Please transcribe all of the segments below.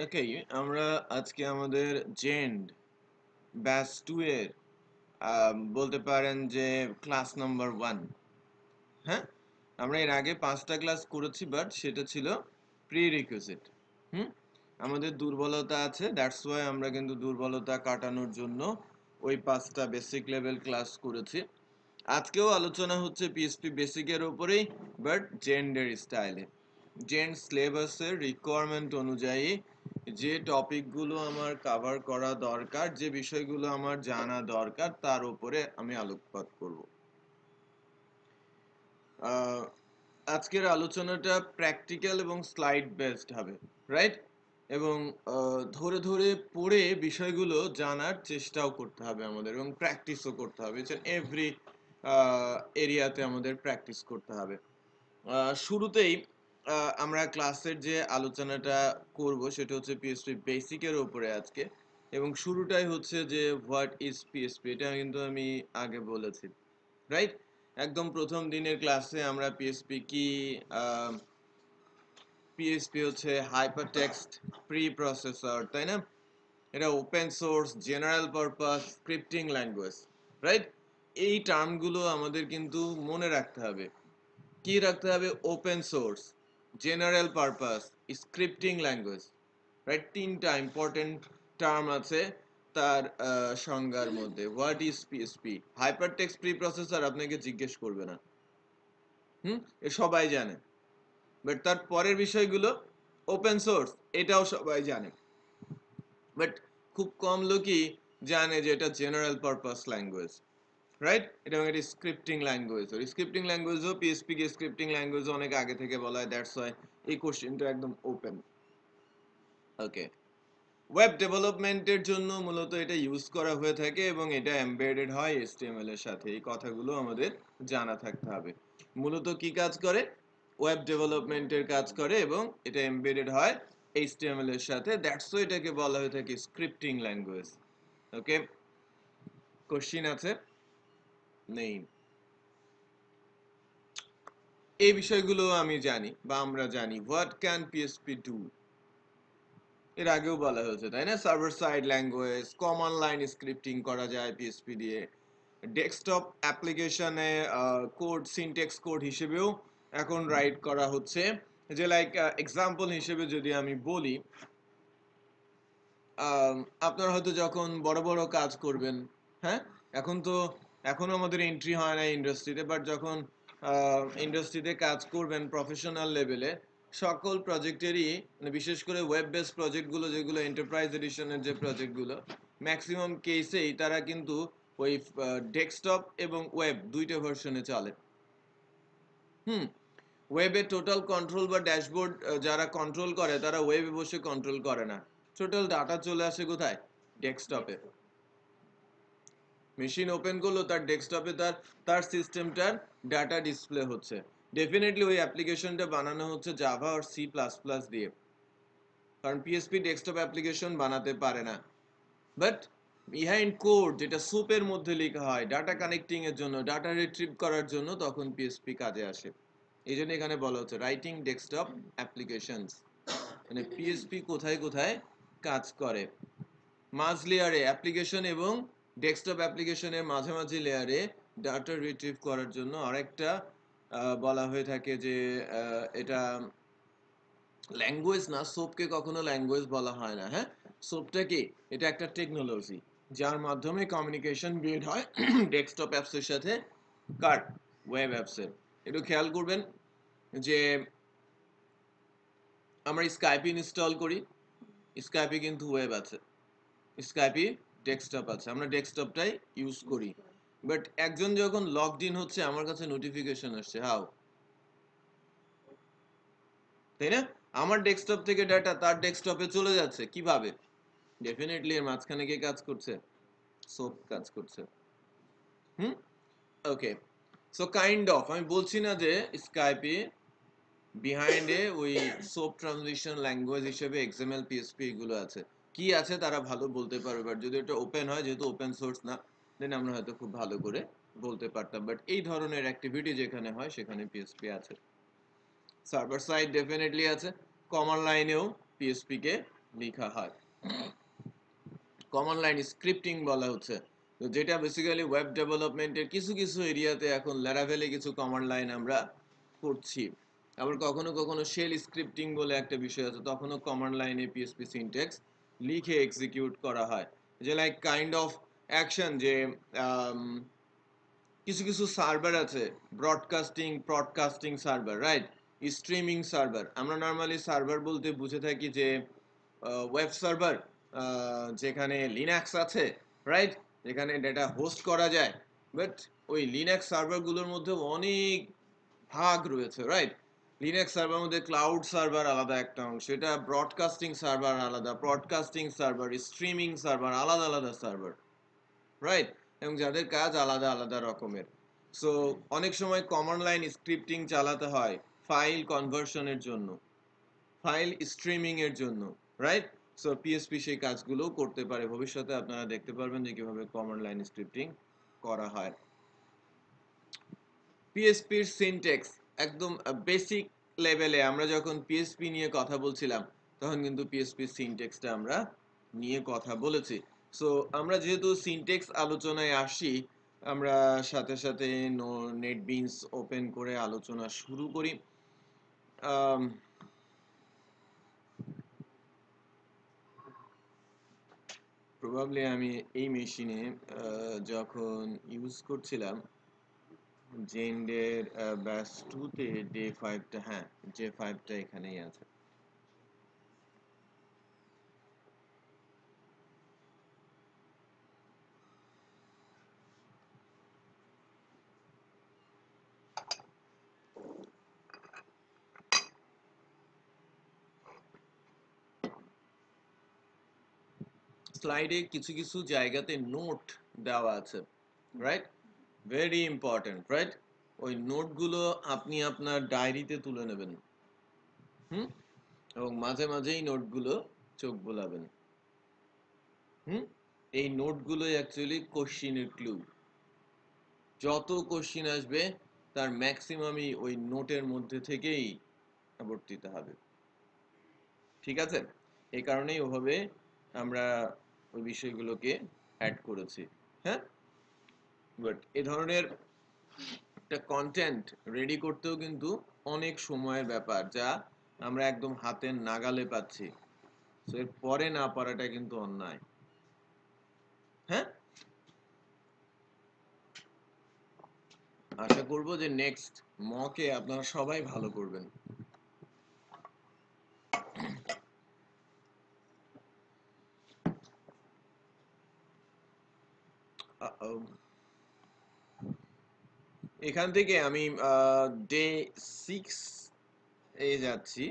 ওকে, আমরা আজকে আমাদের জেন্ড ব্যাচ 2 এর বলতে পারেন যে ক্লাস নাম্বার 1। হ্যাঁ, আমরা এর আগে 5টা ক্লাস করেছি, বাট সেটা ছিল প্রি রিকুইজিট। হুম, আমাদের দুর্বলতা আছে, দ্যাটস ওয়াই আমরা কিন্তু দুর্বলতা কাটানোর জন্য ওই 5টা বেসিক লেভেল ক্লাস করেছি। আজকেও আলোচনা হচ্ছে পিএসপি বেসিকের উপরেই, বাট জেন্ডের স্টাইলে। জেন্ড সিলেবাসের রিকোয়ারমেন্ট অনুযায়ী যে টপিকগুলো আমার কভার করা দরকার, যে বিষয়গুলো আমার জানা দরকার, তার উপরে আমি আলোকপাত করব। আজকের আলোচনাটা প্র্যাকটিক্যাল এবং স্লাইড বেসড হবে, রাইট? এবং ধরে ধরে পড়ে বিষয়গুলো জানার চেষ্টাও করতে হবে আমাদের, এবং প্র্যাকটিসও করতে হবে। এভরি এরিয়াতে আমাদের প্র্যাকটিস করতে হবে। শুরুতেই আমরা ক্লাসের যে আলোচনাটা করব সেটা হচ্ছে পিএসপি বেসিকের উপরে আজকে, এবং শুরুটাই হচ্ছে যে হোয়াট ইজ পিএসপি। এটা কিন্তু আমি আগে বলেছি, রাইট? একদম প্রথম দিনের ক্লাসে আমরা পিএসপি কি, পিএসপি হচ্ছে হাইপার টেক্সট প্রি প্রসেসর, তাই না? এটা open source, general purpose, scripting language, right? এই টার্মগুলো আমাদের কিন্তু মনে রাখতে হবে। কি রাখতে হবে? Open source, general purpose, scripting language, right? তিনটা ইম্পর্টেন্ট টার্ম আছে তার সংজ্ঞার মধ্যে। What is PSP? Hyper text pre processor আপনাকে জিজ্ঞেস করবে না, এ সবাই জানে। বাট তার পরের বিষয়গুলো ওপেন সোর্স, এটাও সবাই জানে, বাট খুব কম লোকই জানে যে এটা জেনারেল পারপাস ল্যাঙ্গুয়েজ, রাইট? এটা একটা স্ক্রিপ্টিং ল্যাঙ্গুয়েজ। আর স্ক্রিপ্টিং ল্যাঙ্গুয়েজও পিএসপি কে স্ক্রিপ্টিং ল্যাঙ্গুয়েজও অনেক আগে থেকে বলা হয়, দ্যাটস ওয়াই এই কোশ্চেনটা একদম ওপেন। ওকে, ওয়েব ডেভেলপমেন্টের জন্য মূলত এটা ইউজ করা হয়ে থাকে, এবং এটা এমবেডেড হয় এইচটিএমএল এর সাথে। এই কথাগুলো আমাদের জানা থাকতে হবে। মূলত কি কাজ করে? ওয়েব ডেভেলপমেন্টের কাজ করে, এবং এটা এমবেডেড হয় এইচটিএমএল এর সাথে, দ্যাটস ওয়াই এটাকে বলা হয়ে থাকে স্ক্রিপ্টিং ল্যাঙ্গুয়েজ। ওকে, কোশ্চেন আছে? নেই? এই বিষয়গুলো আমি জানি, বা আমরা জানি। What can PSP do? এর আগেও বলা হয়েছে, তাই না? Server side language, command line scripting করা যায় পিএসপি দিয়ে। ডেস্কটপ অ্যাপ্লিকেশনে কোড, সিনট্যাক্স কোড হিসেবেও এখন রাইট করা হচ্ছে। যে লাইক এক্সাম্পল হিসেবে যদি আমি বলি, আপনারা হয়তো যখন বড় বড় কাজ করবেন, হ্যাঁ, এখন তো এখনো আমাদের এন্ট্রি হয় না ইন্ডাস্ট্রিতে, বাট যখন ইন্ডাস্ট্রিতে কাজ করবেন প্রফেশনাল লেভেলে, সকল প্রজেক্টেরই, মানে বিশেষ করে ওয়েব বেসড প্রজেক্টগুলো, যেগুলো এন্টারপ্রাইজ এডিশনের যে প্রজেক্টগুলো, ম্যাক্সিমাম কেসেই তারা কিন্তু ওই ডেস্কটপ এবং ওয়েব দুইটা ভার্সনে চলে। ওয়েবে টোটাল কন্ট্রোল বা ড্যাশবোর্ড যারা কন্ট্রোল করে, তারা ওয়েবে বসে কন্ট্রোল করে না। টোটাল ডাটা চলে আসে কোথায়? ডেস্কটপে। মেশিন ওপেন করলো, তার ডেস্কটপে তার তার সিস্টেমটার ডাটা ডিসপ্লে হচ্ছে। ডেফিনেটলি ওই অ্যাপ্লিকেশনটা বানানো হচ্ছে জাভা আর সি প্লাস প্লাস দিয়ে, কারণ পিএসপি ডেস্কটপ অ্যাপ্লিকেশন বানাতে পারে না। বাট বিহাইন্ড কোড যেটা সুপের মধ্যে লেখা হয় ডাটা কানেক্টিং এর জন্য, ডাটা রিট্রিভ করার জন্য, তখন পিএসপি কাজে আসে। এই জন্য এখানে বলা হচ্ছে রাইটিং ডেস্কটপ অ্যাপ্লিকেশনস, মানে পিএসপি কোথায় কোথায় কাজ করে। মাঝ লেয়ারে অ্যাপ্লিকেশন এবং ডেস্কটপ অ্যাপ্লিকেশনের মাঝামাঝি লেয়ারে ডাটা রিট্রিভ করার জন্য আরেকটা বলা হয়ে থাকে যে এটা ল্যাঙ্গুয়েজ না, সোপকে কখনো ল্যাঙ্গুয়েজ বলা হয় না। হ্যাঁ, সোপটা কি? এটা একটা টেকনোলজি যার মাধ্যমে কমিউনিকেশন বিল্ড হয় ডেস্কটপ অ্যাপসের সাথে, কার? ওয়েব অ্যাপসের। একটু খেয়াল করবেন যে আমরা স্কাইপ ইনস্টল করি, স্কাইপে কিন্তু ওয়েব আছে, স্কাইপে ডেস্কটপ আছে, আমরা ডেস্কটপটাই ইউজ করি। বাট একজন যখন লগড ইন হচ্ছে, আমার কাছে নোটিফিকেশন আসছে, হাউ? তাই না? আমার ডেস্কটপ থেকে ডাটা তার ডেস্কটপে চলে যাচ্ছে কিভাবে? ডেফিনেটলি এর মাঝখানে কে কাজ করছে? সোপ কাজ করছে। হুম, ওকে। সো কাইন্ড অফ, আমি বলছি না যে স্কাইপে বিহাইন্ডে ওই সোপ ট্রানজিশন ল্যাঙ্গুয়েজ হিসেবে এক্সএমএল পিএসপি এগুলো আছে। কি আছে তারা ভালো বলতে পারবে, বাট যদি এটা ওপেন হয়, যেহেতু ওপেন সোর্স না, দেন আমরা হয়তো খুব ভালো করে বলতে পারতাম। বাট এই ধরনের অ্যাক্টিভিটি যেখানে হয় সেখানে পিএসপি আছে। সার্ভার সাইড ডেফিনেটলি আছে, কমান্ড লাইনেও পিএসপি কে লেখা হয়। কমন লাইন স্ক্রিপ্টিং বলা হচ্ছে, তো যেটা বেসিক্যালি ওয়েব ডেভেলপমেন্টের কিছু কিছু এরিয়াতে এখন ল্যারাভেলে কিছু কমান্ড লাইন আমরা করছি। আবার কখনো কখনো শেল স্ক্রিপ্টিং বলে একটা বিষয় আছে, তখনও কমান্ড লাইনে পিএসপি সিনট্যাক্স লিখে এক্সিকিউট করা হয়। যে লাইক কাইন্ড অফ অ্যাকশন, যে কিছু কিছু সার্ভার আছে, broadcasting server, right, streaming server. আমরা নর্মালি সার্ভার বলতে বুঝে থাকি যে ওয়েব সার্ভার, যেখানে লিনাক্স আছে, রাইট, যেখানে ডেটা হোস্ট করা যায়। বাট ওই লিনাক্স সার্ভারগুলোর মধ্যে অনেক ভাগ রয়েছে, রাইট। লিনাক্স সার্ভার মধ্যে ক্লাউড সার্ভার আলাদা একটা অংশ, এটা ব্রডকাস্টিং সার্ভার আলাদা, ব্রডকাস্টিং সার্ভার, স্ট্রিমিং সার্ভার, আলাদা আলাদা সার্ভার, রাইট, এবং যাদের কাজ আলাদা আলাদা রকমের। সো অনেক সময় কমান্ড লাইন স্ক্রিপ্টিং চালাতে হয় ফাইল কনভার্সনের জন্য, ফাইল স্ট্রিমিং এর জন্য, রাইট। সো পিএসপি সেই কাজগুলো করতে পারে। ভবিষ্যতে আপনারা দেখতে পারবেন যে কিভাবে কমান্ড লাইন স্ক্রিপ্টিং করা হয়। পিএসপির সিনট্যাক্স একদম বেসিক লেভেলে আমরা যখন পিএসপি নিয়ে কথা বলছিলাম, তখন কিন্তু পিএসপির সিনট্যাক্সটা আমরা নিয়ে কথা বলেছি। সো আমরা যেহেতু সিনট্যাক্স আলোচনায় আসি, আমরা সাথে সাথে নেটবিনস ওপেন করে আলোচনা শুরু করি। প্রবাবলি আমি এই মেশিনে যখন ইউজ করছিলাম জেন্ডের ব্যাচ 2-তে ডে 5টা, হ্যাঁ, ডে 5টা এখানেই আছে। স্লাইডে কিছু কিছু জায়গাতে নোট দেওয়া আছে, রাইট, ভেরি ইম্পর্টেন্ট, রাইট। ওই নোটগুলো আপনি আপনার ডায়েরিতে তুলে নেবেন, হুম, এবং মাঝে মাঝেই নোটগুলো চোখ বোলাবেন, হুম। এই নোটগুলোই অ্যাকচুয়ালি কোশ্চিনের ক্লু। যত কোশ্চিন আসবে তার ম্যাক্সিমামই ওই নোটের মধ্যে থেকেই আবর্তিত হবে, ঠিক আছে। এই কারণেই ওভাবে আমরা ওই বিষয়গুলোকে অ্যাড করেছি, হ্যাঁ। বাট এ ধরনের একটা কন্টেন্ট রেডি করতেও কিন্তু অনেক সময়ের ব্যাপার, যা আমরা একদম হাতের নাগালে পাচ্ছি। সো এর পরে না পারাটা কিন্তু অন্যায়, হ্যাঁ। আশা করব যে নেক্সট মকে আপনারা সবাই ভালো করবেন। এখান থেকে আমি ডে 6 এ যাচ্ছি।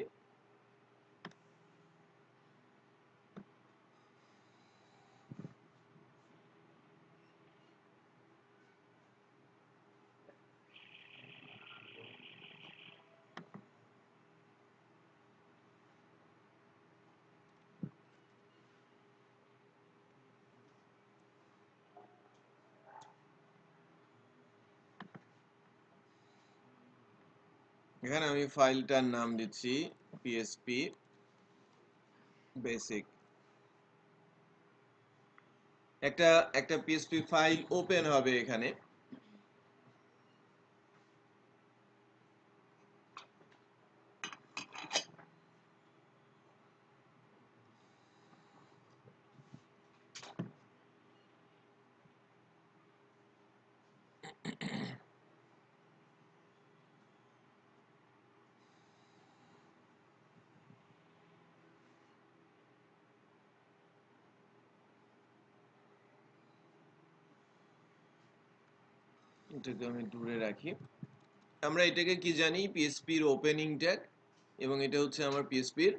এখানে আমি ফাইলটার নাম দিচ্ছি পিএসপি বেসিক। একটা একটা পিএসপি ফাইল ওপেন হবে এখানে। এটাকে আমি দূরে রাখি। আমরা এটাকে কি জানি, পিএসপির ওপেনিং ট্যাগ, এবং এটা হচ্ছে আমার পিএসপির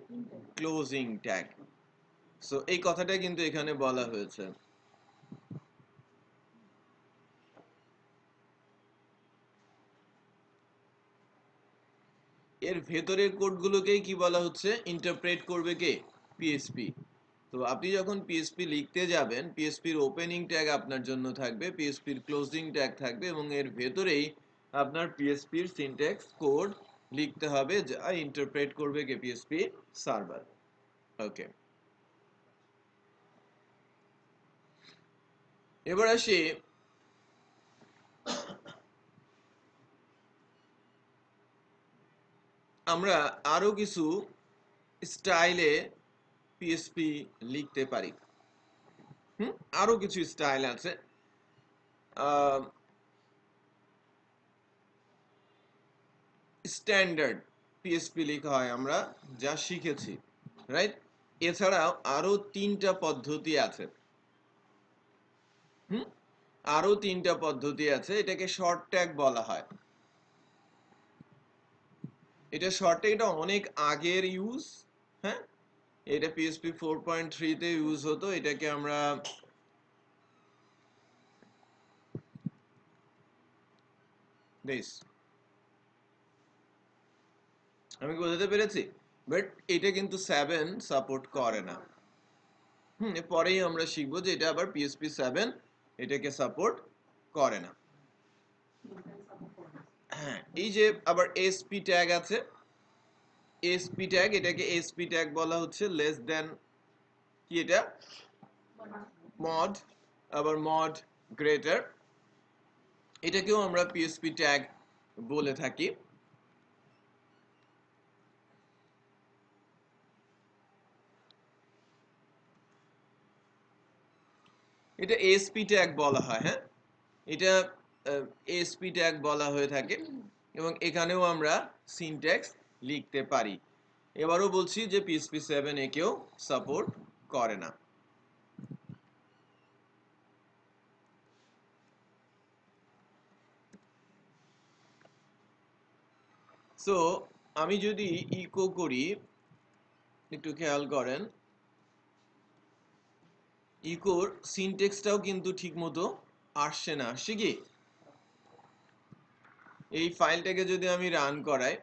ক্লোজিং ট্যাগ। সো এই কথাটা কিন্তু এখানে বলা হয়েছে। এর ভেতরের কোডগুলোকেই কি বলা হচ্ছে, ইন্টারপ্রেট করবে কে, পিএসপি। তো আপনি যখন পিএসপি লিখতে যাবেন, পিএসপির ওপেনিং ট্যাগ আপনার জন্য থাকবে, পিএসপির ক্লোজিং ট্যাগ থাকবে, এবং এর ভেতরেই আপনার পিএসপির সিনট্যাক্স কোড লিখতে হবে, যা ইন্টারপ্রেট করবে কে, পিএসপি সার্ভার। ওকে, এবার আসি আমরা আরো কিছু স্টাইলে পিএসপি লিখতে পারি। আরো কিছু স্টাইল আছে। স্ট্যান্ডার্ড পিএসপি লেখা হয় আমরা যা শিখেছি, রাইট? এছাড়াও আরো তিনটা পদ্ধতি আছে। আরো তিনটা পদ্ধতি আছে, এটাকে শর্ট ট্যাগ বলা হয়। এটা শর্ট ট্যাগ, এটা অনেক আগের ইউজ। হ্যাঁ, এটা পিএসপি 4.3 তে ইউজ হতো। এটাকে আমরা আমি বোঝাতে পেরেছি? বাট এটা কিন্তু 7 সাপোর্ট করে না। পরেই আমরা শিখবো যে এটা আবার পিএসপি 7 এটাকে সাপোর্ট করে না। হ্যাঁ, এই যে আবার এসপি ট্যাগ আছে, এসপি ট্যাগ, এটাকে এসপি ট্যাগ বলা হচ্ছে লেস দেন, কি এটা, মড, আবার মড গ্রেটার, এটাকেও আমরা পিএসপি ট্যাগ বলে থাকি। এটা এসপি ট্যাগ বলা হয়। হ্যাঁ, এটা এসপি ট্যাগ বলা হয়ে থাকে এবং এখানেও আমরা সিনট্যাক্স লিখতে পারি। এবারও বলছি যে পিএসপি 7 একেও সাপোর্ট করে না। সো আমি যদি ইকো করি, একটু খেয়াল করেন, ইকোর সিনট্যাক্সটাও কিন্তু ঠিকমতো আসছে না। আসছে কি? এই ফাইলটাকে যদি আমি রান করাই,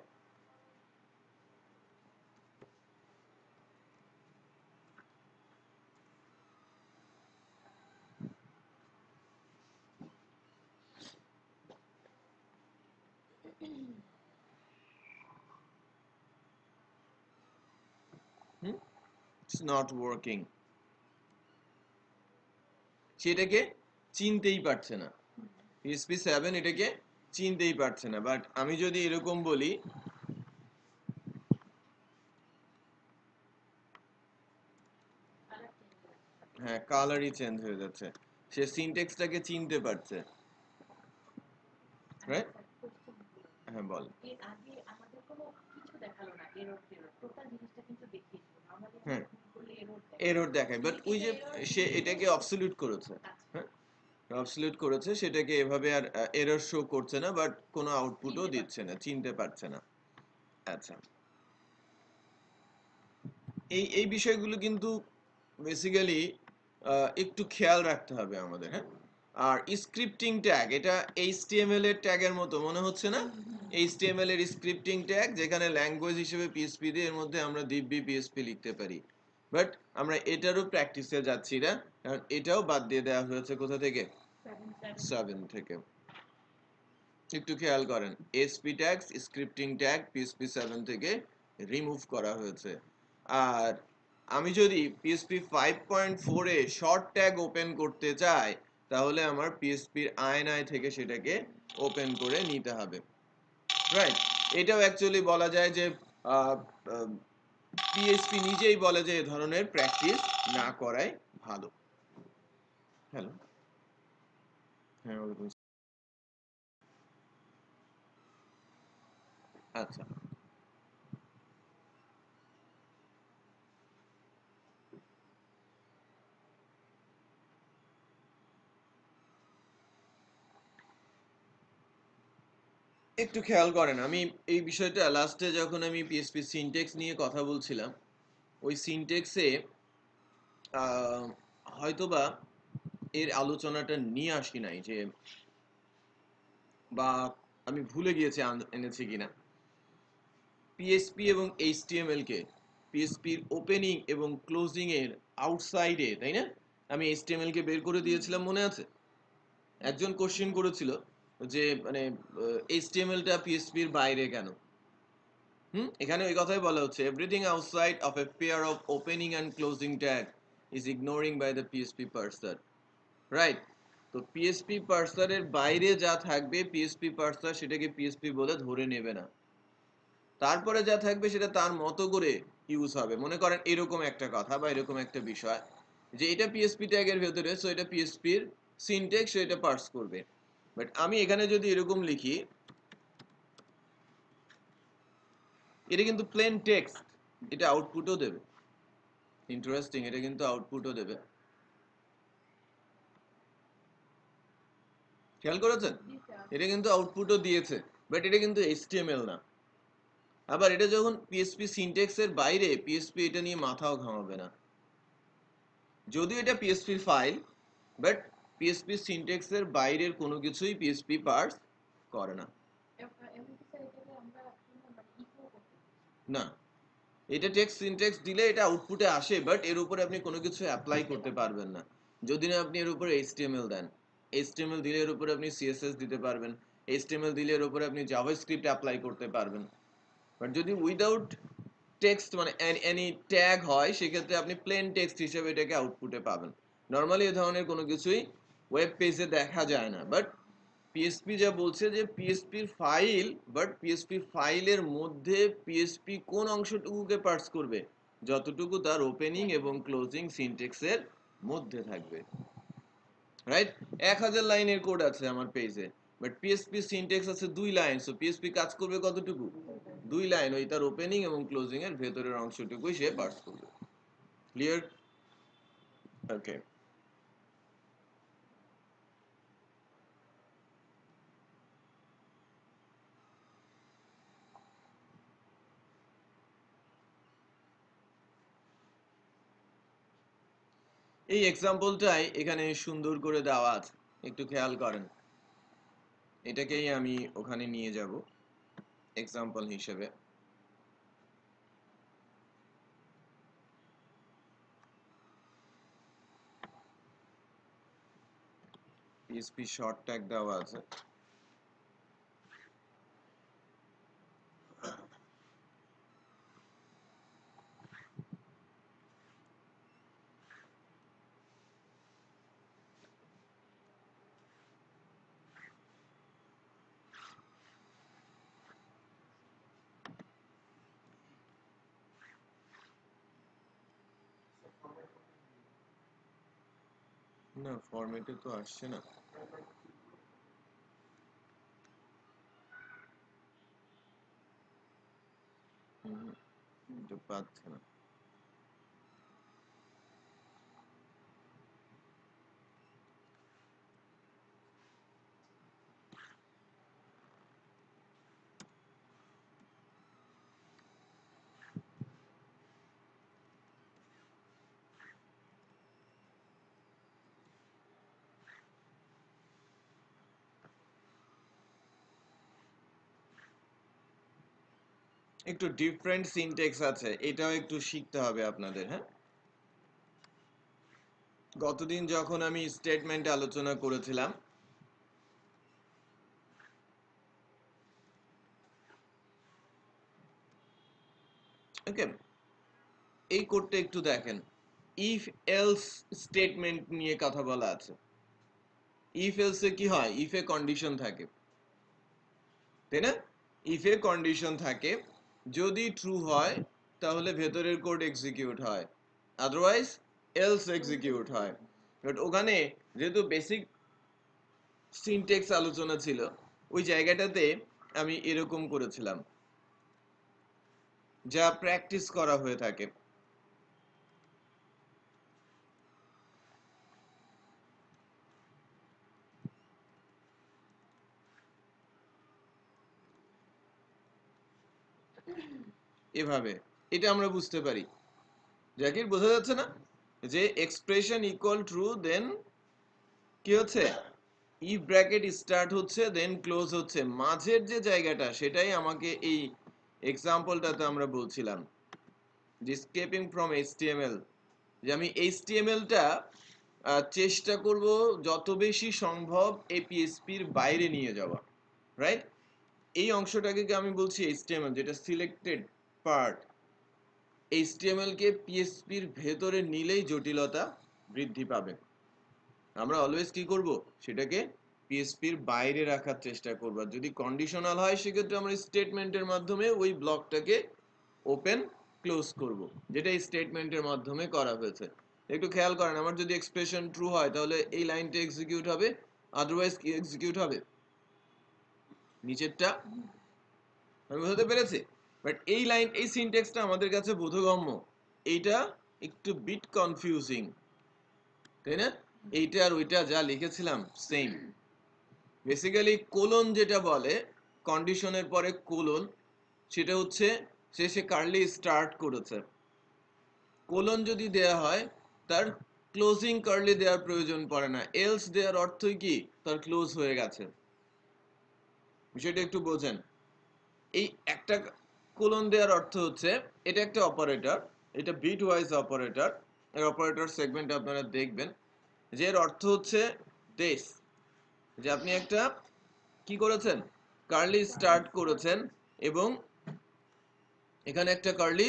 ইটস নট ওয়ার্কিং, সেটাকে চিনতেই পারছে না। পিএসপি 7 এটাকে চিনতেই পারছে না। বাট আমি যদি এরকম বলি, হ্যাঁ, কালারই চেঞ্জ হয়ে যাচ্ছে, সে সিনট্যাক্সটাকে চিনতে পারছে, রাইট? হ্যাঁ, বল। হ্যাঁ, এরর দেখায়, বাট ওই যে সে এটাকে অবসলিউট করেছে। হ্যাঁ, অবসলিউট করেছে, সেটাকে এভাবে আর এরর শো করছে না, বাট কোনো আউটপুটও দিচ্ছে না, চিনতে পারছে না। আচ্ছা, এই এই বিষয়গুলো কিন্তু বেসিক্যালি একটু খেয়াল রাখতে হবে আমাদের। হ্যাঁ, আর স্ক্রিপ্টিং ট্যাগ, এটা এইচটিএমএল এর ট্যাগের মতো মনে হচ্ছে না? এইচটিএমএল এর স্ক্রিপ্টিং ট্যাগ, যেখানে ল্যাঙ্গুয়েজ হিসেবে পিএসপি দিয়ে এর মধ্যে আমরা দিব্যি পিএসপি লিখতে পারি। বাট আমরা এটারও প্র্যাকটিসে যাচ্ছি না, কারণ এটাও বাদ দিয়ে দেওয়া হয়েছে কোথা থেকে? 7 থেকে। একটু খেয়াল করেন, SP tag, scripting tag PSP 7 থেকে রিমুভ করা হয়েছে। আর আমি যদি PSP 5.4 a short tag open করতে চাই, তাহলে আমার পিএসপির আইএনআই থেকে সেটাকে ওপেন করে নিতে হবে, রাইট? এটাও অ্যাকচুয়ালি বলা যায় যে পিএসপি নিজেই বলে যে এ ধরনের প্র্যাকটিস না করাই ভালো। হ্যালো, হ্যাঁ, আচ্ছা, একটু খেয়াল করেন, আমি এই বিষয়টা লাস্টে যখন আমি পিএসপি সিনট্যাক্স নিয়ে কথা বলছিলাম, ওই সিনট্যাক্সে হয়তোবা এর আলোচনাটা নিয়ে আসি নাই, যে বা আমি ভুলে গিয়েছি এনেছি কিনা। পিএসপি এবং এইচটিএমএল কে পিএসপির ওপেনিং এবং ক্লোজিং এর আউটসাইডে, তাই না? আমি এইচটিএমএল কে বের করে দিয়েছিলাম, মনে আছে? একজন কোশ্চেন করেছিল যে মানে এইচটিএমএলটা পিএসপির বাইরে কেন? এখানে ওই কথাই বলা হচ্ছে, everything outside of a pair of opening and closing tag is ignoring by the PHP parser, right? তো পিএসপি পার্সারের বাইরে যা থাকবে পিএসপি পার্সার সেটাকে পিএসপি বলে ধরে নেবে না, তারপরে যা থাকবে সেটা তার মতো করে ইউজ হবে। মনে করেন এরকম একটা কথা বা এরকম একটা বিষয় যে এটা পিএসপি ট্যাগের ভেতরে, সো এটা পিএসপির সিনট্যাক্স, সো এটা পার্স করবে। বাট আমি এখানে যদি এরকম লিখি, এটা কিন্তু প্লেন টেক্সট, এটা আউটপুটও দেবে। ইন্টারেস্টিং, এটা কিন্তু আউটপুটও দেবে। খেয়াল করেছেন? এটা কিন্তু আউটপুটও দিয়েছে, বাট এটা কিন্তু এইচটিএমএল না। আবার এটা যখন পিএসপি সিনট্যাক্সের বাইরে, পিএসপি এটা নিয়ে মাথাও ঘামাবে না। যদিও এটা পিএসপি ফাইল, বাট পিএসপি সিনট্যাক্সের বাইরের কোনো কিছুই পিএসপি পার্স করে না। না, এটা টেক্সট সিনট্যাক্স দিলে এটা আউটপুটে আসে, বাট এর উপরে আপনি কোনো কিছু অ্যাপ্লাই করতে পারবেন না যদি না আপনি এর উপরে এইচটিএমএল দেন। এইচটিএমএল দিলে এর উপরে আপনি সিএসএস দিতে পারবেন, এইচটিএমএল দিলে এর উপরে আপনি জাভাস্ক্রিপ্ট অ্যাপ্লাই করতে পারবেন। বাট যদি উইদাউট টেক্সট মানে এনি ট্যাগ হয়, সেক্ষেত্রে আপনি প্লেন টেক্সট হিসেবে এটাকে আউটপুটে পাবেন। নর্মালি এই ধরনের কোনো কিছুই ওয়েব পেজে দেখা যায় না। বাট পিএসপি যা বলছে যে পিএসপির ফাইল, বাট পিএসপি ফাইলের মধ্যে পিএসপি কোন অংশটুকুকে পার্স করবে, যতটুকু তার ওপেনিং এবং ক্লোজিং সিনট্যাক্সের মধ্যে থাকবে। রাইট? 1000 লাইনের কোড আছে আমার পেজে, বাট পিএসপি সিনট্যাক্স আছে 2 লাইন, সো পিএসপি কাজ করবে কতটুকু? 2 লাইন, ওই তার ওপেনিং এবং ক্লোজিং এর ভেতরের অংশটুকুই সে পার্স করবে। ক্লিয়ার? ওকে। এই এক্সাম্পলটাই এখানে সুন্দর করে দেওয়া আছে, একটু খেয়াল করেন। এটাকেই আমি ওখানে নিয়ে যাব এক্সাম্পল হিসেবে। পিএসপি শর্ট ট্যাগ দেওয়া আছে। না, ফরম্যাটে তো আসছে না। এটা পাচ্ছে না। একটু ডিফারেন্ট সিনট্যাক্স আছে, এটাও একটু শিখতে হবে আপনাদের। হ্যাঁ, গতদিন যখন আমি স্টেটমেন্ট আলোচনা করেছিলাম, ওকে, এই কোডটা একটু দেখেন। ইফ এলস স্টেটমেন্ট নিয়ে কথা বলা আছে। ইফ এলসে কি হয়? ইফে কন্ডিশন থাকে, তাই না? ইফে কন্ডিশন থাকে, যদি ট্রু হয় তাহলে ভেতরের কোড এক্সিকিউট হয়, আদারওয়াইজ এলস এক্সিকিউট হয়। বাট ওখানে যেহেতু বেসিক সিনট্যাক্স আলোচনা ছিল, ওই জায়গাটাতে আমি এরকম করেছিলাম, যা প্র্যাকটিস করা হয়ে থাকে। এভাবে এটা আমরা বুঝতে পারি। জাকির, বোঝা যাচ্ছে না যে এক্সপ্রেশন ইকুয়াল ট্রু, দেন কি হচ্ছে? ইফ ব্র্যাকেট স্টার্ট হচ্ছে, দেন ক্লোজ হচ্ছে, মাঝের যে জায়গাটা সেটাই আমাকে এই এক্সাম্পলটাতে আমরা বলছিলাম যে স্কেপিং ফ্রম এইচটিএমএল, যে আমি এইচটিএমএলটা চেষ্টা করব যত বেশি সম্ভব এই পিএসপির বাইরে নিয়ে যাওয়া। রাইট? এই অংশটাকে আমি বলছি এইচটিএমএল, যেটা সিলেক্টেড পার্ট। এইচটিএমএল কে পিএসপির ভেতরে নিলেই জটিলতা বৃদ্ধি পাবে। আমরা অলওয়েজ কি করব, সেটাকে পিএসপির বাইরে রাখার চেষ্টা করব। যদি কন্ডিশনাল হয় সেক্ষেত্রে আমরা স্টেটমেন্টের মাধ্যমে ওই ব্লকটাকে ওপেন ক্লোজ করব, যেটা স্টেটমেন্টের মাধ্যমে করা হয়েছে। একটু খেয়াল করেন, আমার যদি এক্সপ্রেশন ট্রু হয় তাহলে এই লাইনটা এক্সিকিউট হবে, আদারওয়াইজ কি এক্সিকিউট হবে, নিচেরটা। আমি বুঝতে পেরেছি? বাট এই লাইন, এই সিনট্যাক্সটা আমাদের কাছে বোধগম্য, এইটা একটু বিট কনফিউজিং, তাই না? এইটা আর ওইটা যা লিখেছিলাম সেম। বেসিক্যালি কোলন যেটা বলে, কন্ডিশনের পরে কোলন, সেটা হচ্ছে সে কার্লি স্টার্ট করেছে। কোলন যদি দেয়া হয় তার ক্লোজিং কার্লি দেওয়ার প্রয়োজন পড়ে না, এলস দেওয়ার অর্থই কি তার ক্লোজ হয়ে গেছে। বিষয়টা একটু বোঝেন। এই একটা কোলন দেওয়ার অর্থ হচ্ছে এটা একটা অপারেটর, এটা বিট ওয়াইজ অপারেটর। এর অপারেটর সেগমেন্ট আপনারা দেখবেন, যে এর অর্থ হচ্ছে দেশ, যে আপনি একটা কি করেছেন, কার্লি স্টার্ট করেছেন এবং এখানে একটা কার্লি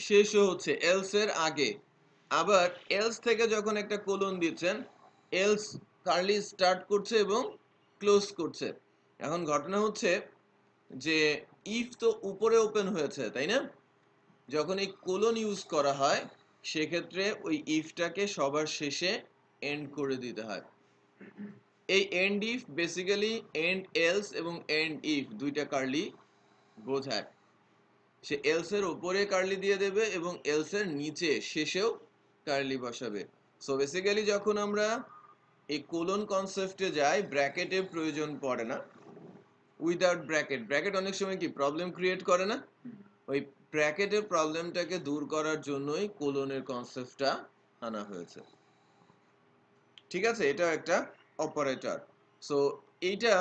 শেষও হচ্ছে এলস এর আগে। আবার এলস থেকে যখন একটা কোলন দিচ্ছেন, এলস কার্লি স্টার্ট করছে এবং ক্লোজ করছে। এখন ঘটনা হচ্ছে যে ইফ তো উপরে ওপেন হয়েছে, তাই না? যখন এই কোলন ইউজ করা হয় সেক্ষেত্রে ওই ইফটাকে সবার শেষে এন্ড করে দিতে হয়। এই end if basically end else এবং এন্ড ইফ দুইটা কার্লি বোঝায়। সে এলস এর উপরে কার্লি দিয়ে দেবে এবং এলস এর নিচে শেষেও কার্লি বসাবে। সো বেসিক্যালি যখন আমরা এই কোলন কনসেপ্টে যাই, ব্র্যাকেটের প্রয়োজন পড়ে না। উইদাউট ব্র্যাকেট, ব্র্যাকেট অনেক সময় কি প্রবলেম ক্রিয়েট করে না? ওই ব্র্যাকেটের প্রবলেমটাকে দূর করার জন্যই কোলনের কনসেপ্টটা আনা হয়েছে। ঠিক আছে, এটা একটা অপারেটর। সো এইটা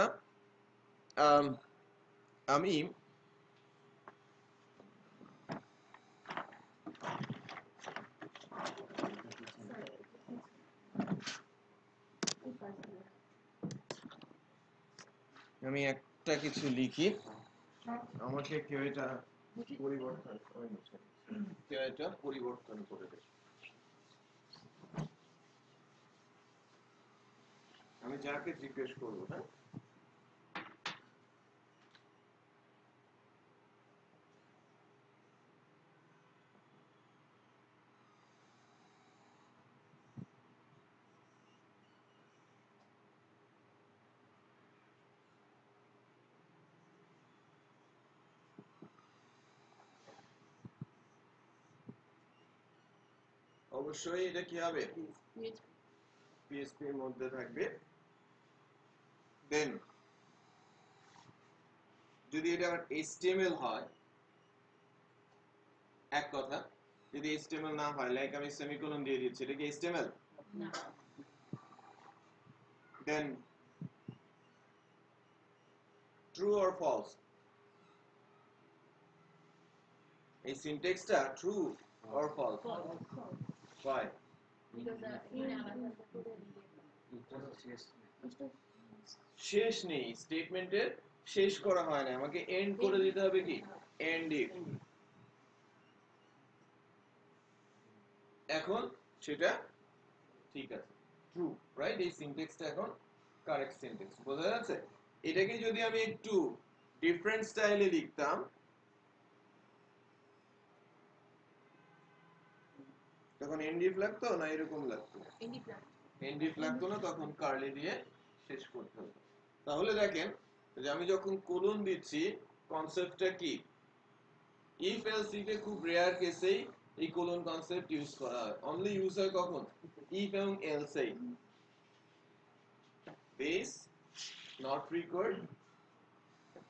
আমি আমি একটা কিছু লিখি, আমাকে কেউ এটা পরিবর্তন করে দেয়। আমি যাকে জিজ্ঞেস করবো, হ্যাঁ, অবশ্যই এটা কি হবে, পিএসপি এর মধ্যে থাকবে। দেন যদি এটা এইচটিএমএল হয় এক কথা, যদি এইচটিএমএল না হয়, লাইক আমি সেমিকোলন দিয়ে দিচ্ছি, এটা কি HTML? Then true or false, এই সিনট্যাক্সটা ট্রু অর ফলস? Why? শেষ নেই, স্টেটমেন্টের শেষ করা হয় না, আমাকে এন্ড করে দিতে হবে কি, এন্ড ইফ। এখন সেটা ঠিক আছে, ট্রু, রাইট? এই সিনট্যাক্সটা এখন কারেক্ট সিনট্যাক্স, বোঝা যাচ্ছে? এটাকে যদি আমি একটু ডিফারেন্ট স্টাইলে লিখতাম, তখন এন্ড ইফ লাগতো না এরকম লাগতো? এন্ড ইফ লাগতো না, তখন কার্লি দিয়ে শেষ করতে হতো। তাহলে দেখেন যে আমি যখন কোলন দিচ্ছি, কনসেপ্টটা কি, ইফ এলস ইফে খুব রেয়ার কেসেই এই কোলন কনসেপ্ট ইউজ করা হয়। অনলি ইউজ হয় কখন, ইফ এবং এলস এই। বেস নট রিকোয়ার্ড,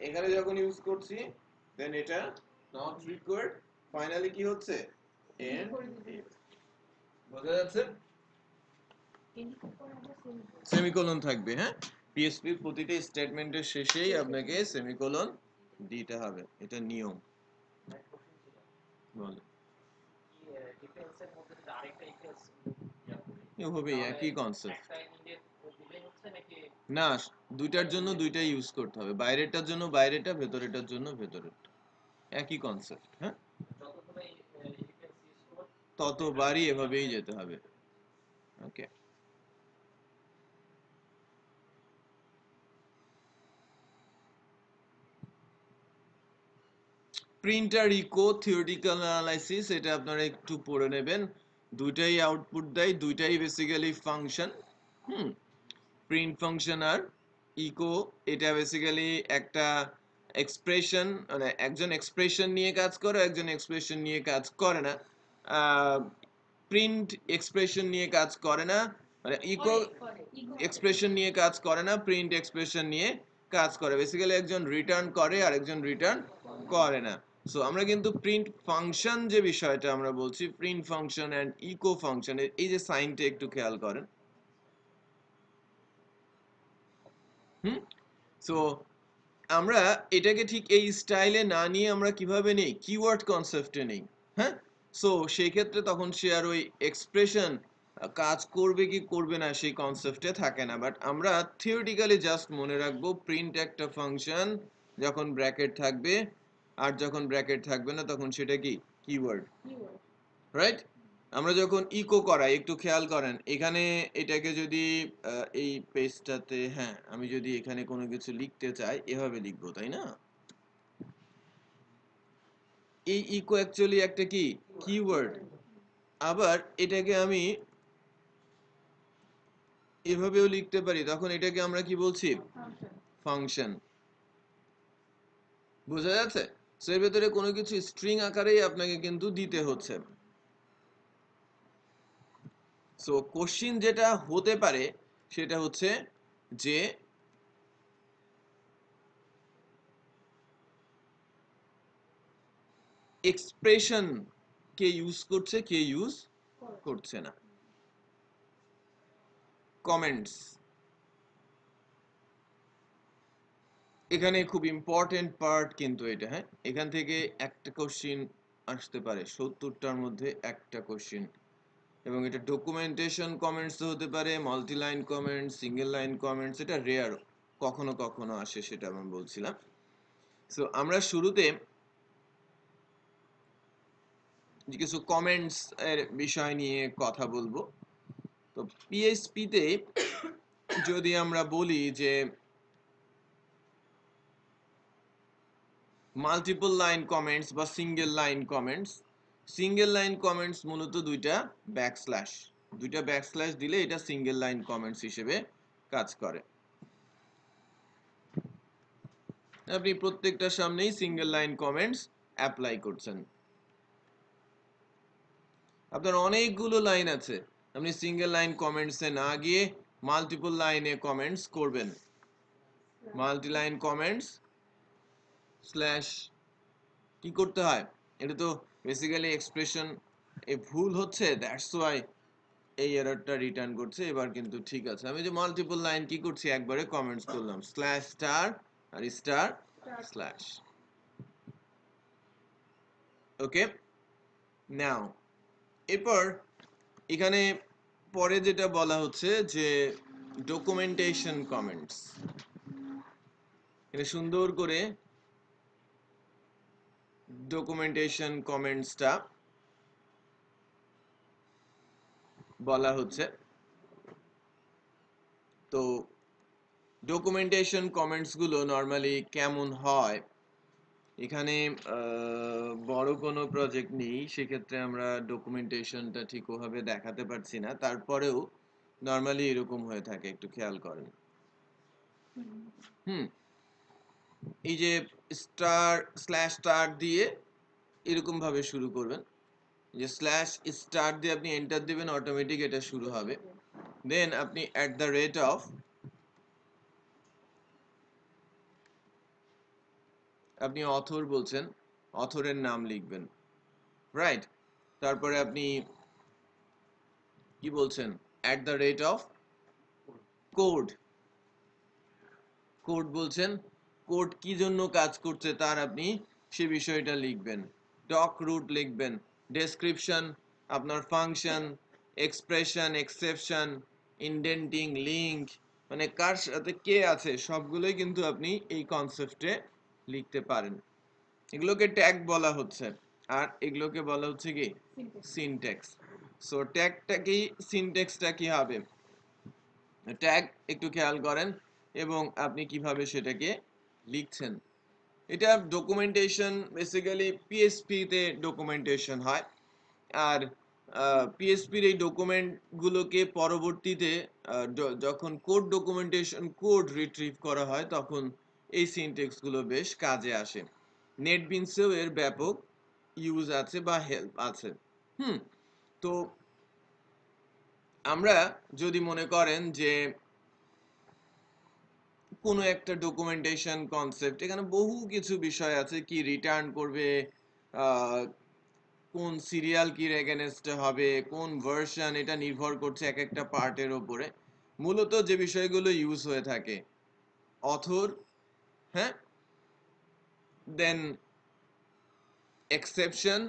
এখানে যখন ইউজ করছি দেন এটা নট রিকোয়ার্ড, ফাইনালি কি হচ্ছে, এন্ড ইফ। বোঝা যাচ্ছে? সেমিকোলন থাকবে, হ্যাঁ, পিএসপি প্রতিটি স্টেটমেন্টের শেষেই আপনাকে সেমিকোলন দিতে হবে, এটা নিয়ম। বলে এভাবে একই কনসেপ্ট না, দুইটার জন্য দুইটাই ইউজ করতে হবে, বাইরেটার জন্য বাইরেটা, ভেতরেটার জন্য ভেতরেরটা, একই কনসেপ্ট। হ্যাঁ, ততবারই এভাবেই যেতে হবে। ওকে। প্রিন্ট আর ইকো থিওরিটিক্যাল অ্যানালাইসিস, এটা আপনারা একটু পড়ে নেবেন। দুইটাই আউটপুট দেয়, দুইটাই বেসিক্যালি ফাংশন। প্রিন্ট ফাংশন আর ইকো, এটা বেসিক্যালি একটা এক্সপ্রেশন, মানে একজন এক্সপ্রেশন নিয়ে কাজ করে, একজন এক্সপ্রেশন নিয়ে কাজ করে না। প্রিন্ট এক্সপ্রেশন নিয়ে কাজ করে না, মানে ইকো এক্সপ্রেশন নিয়ে কাজ করে না, প্রিন্ট এক্সপ্রেশন নিয়ে কাজ করে। বেসিক্যালি একজন রিটার্ন করে আর একজন রিটার্ন করে না। সো আমরা কিন্তু প্রিন্ট ফাংশন যে বিষয়টা আমরা বলছি, print function and echo function, এই যে সাইনটা একটু খেয়াল করেন। সো আমরা এটাকে ঠিক এই স্টাইলে না নিয়ে আমরা কিভাবে নেই, কিওয়ার্ড কনসেপ্টে নেই। হ্যাঁ, সো সেই ক্ষেত্রে তখন সে আর ওই এক্সপ্রেশন কাজ করবে কি করবে না সেই কনসেপ্টে থাকে না। বাট আমরা থিওরিটিক্যালি জাস্ট মনে রাখবো প্রিন্ট একটা ফাংশন যখন ব্র্যাকেট থাকবে, আর যখন ব্র্যাকেট থাকবে না তখন সেটা কি কিওয়ার্ড, রাইট? আমরা যখন ইকো করাই একটু খেয়াল করেন, এখানে এটাকে যদি এই পেজটাতে, হ্যাঁ আমি যদি এখানে কোনো কিছু লিখতে চাই এভাবে লিখবো, তাই না? এই ইকো অ্যাকচুয়ালি একটা কি কিওয়ার্ড। আবার এটাকে আমি এভাবেও লিখতে পারি, তখন এটাকে আমরা কি বলছি, ফাংশন। বোঝা যাচ্ছে? সো এর ভেতরে কোনো কিছু স্ট্রিং আকারেই আপনাকে কিন্তু দিতে হচ্ছে। সো কোশ্চিন যেটা হতে পারে সেটা হচ্ছে যে এক্সপ্রেশন কে ইউজ করছে, কে ইউজ করছে না। কমেন্টস এখানে খুব ইম্পর্টেন্ট পার্ট কিন্তু এটা। হ্যাঁ, এখান থেকে একটা কোশ্চিন আসতে পারে, 70টার মধ্যে একটা কোশ্চিন। এবং এটা ডকুমেন্টেশন কমেন্টস হতে পারে, multi line comments, single line comments, এটা রেয়ার, কখনো কখনো আসে, সেটা আমি বলছিলাম। সো আমরা শুরুতে কিছু কমেন্টস এর বিষয় নিয়ে কথা বলবো। তো পিএইচপি তে যদি আমরা বলি যে মাল্টিপল লাইন কমেন্টস বা single line comments, single line comments মূলত দুইটা ব্যাকস্ল্যাশ দিলে এটা সিঙ্গেল লাইন কমেন্টস হিসেবে কাজ করে। আপনি প্রত্যেকটার সামনেই সিঙ্গেল লাইন কমেন্টস অ্যাপ্লাই করছেন। আপনার অনেকগুলো লাইন আছে, আপনি সিঙ্গেল লাইন কমেন্টসে না গিয়ে মাল্টিপল লাইনে কমেন্টস করবেন। মাল্টি লাইন কমেন্টস স্ল্যাশ কি করতে হয়, এটা তো বেসিক্যালি এক্সপ্রেশন এ ভুল হচ্ছে, দ্যাটস ওয়াই এই এররটা রিটার্ন করছে। এবার কিন্তু ঠিক আছে, আমি যে মাল্টিপল লাইন কি করছি, একবারে কমেন্টস করলাম, স্ল্যাশ স্টার আর স্টার স্ল্যাশ। ওকে, নাও এরপর এখানে পরে যেটা বলা হচ্ছে যে ডকুমেন্টেশন কমেন্টস, এটা সুন্দর করে ডকুমেন্টেশন কমেন্টসটা বলা হচ্ছে। তো ডকুমেন্টেশন কমেন্টস গুলো নর্মালি কেমন হয়, এখানে বড় কোনো প্রজেক্ট নেই, সেক্ষেত্রে আমরা ডকুমেন্টেশনটা ঠিক ওভাবে দেখাতে পারছি না, তারপরেও নর্মালি এরকম হয়ে থাকে, একটু খেয়াল করেন। হুম, এই যে স্টার স্ল্যাশ স্টার দিয়ে এরকম ভাবে শুরু করবেন, যে স্ল্যাশ স্টার দিয়ে আপনি এন্টার দিবেন, অটোমেটিক এটা শুরু হবে। দেন আপনি অ্যাট দ্য রেট অফ, আপনি অথর বলছেন, অথরের নাম লিখবেন, রাইট? তারপরে আপনি কি বলছেন, at the rate of code, code বলছেন, কোড কি জন্য কাজ করছে তার আপনি সে বিষয়টা লিখবেন, ডক রুট লিখবেন, ডেসক্রিপশন, আপনার function, expression, exception, indenting, link, মানে কার সাথে কে আছে সবগুলোই কিন্তু আপনি এই কনসেপ্টে লিখতে পারেন। এগুলোকে ট্যাগ বলা হচ্ছে, আর এগুলোকে বলা হচ্ছে কি সিনট্যাক্স। সো ট্যাগটা কি, সিনট্যাক্সটা কি হবে, ট্যাগ একটু খেয়াল করেন এবং আপনি কিভাবে সেটাকে লিখছেন। এটা ডকুমেন্টেশন বেসিক্যালি পিএসপি তে ডকুমেন্টেশন হয়। আর পিএসপির এই ডকুমেন্টগুলোকে পরবর্তীতে যখন কোড রিট্রিভ করা হয় তখন এই সিনট্যাক্সগুলো বেশ কাজে আসে। নেটবিনসেও এর ব্যাপক ইউজ আছে বা হেল্প আছে। তো আমরা যদি মনে করেন যে কোনো একটা ডকুমেন্টেশন কনসেপ্ট, এখানে বহু কিছু বিষয় আছে, কি রিটার্ন করবে, কোন সিরিয়াল কির এগেনস্টে হবে, কোন ভার্সন, এটা নির্ভর করছে এক একটা পার্টের ওপরে। মূলত যে বিষয়গুলো ইউজ হয়ে থাকে, অথর, হ্যাঁ, দেন এক্সেপশন,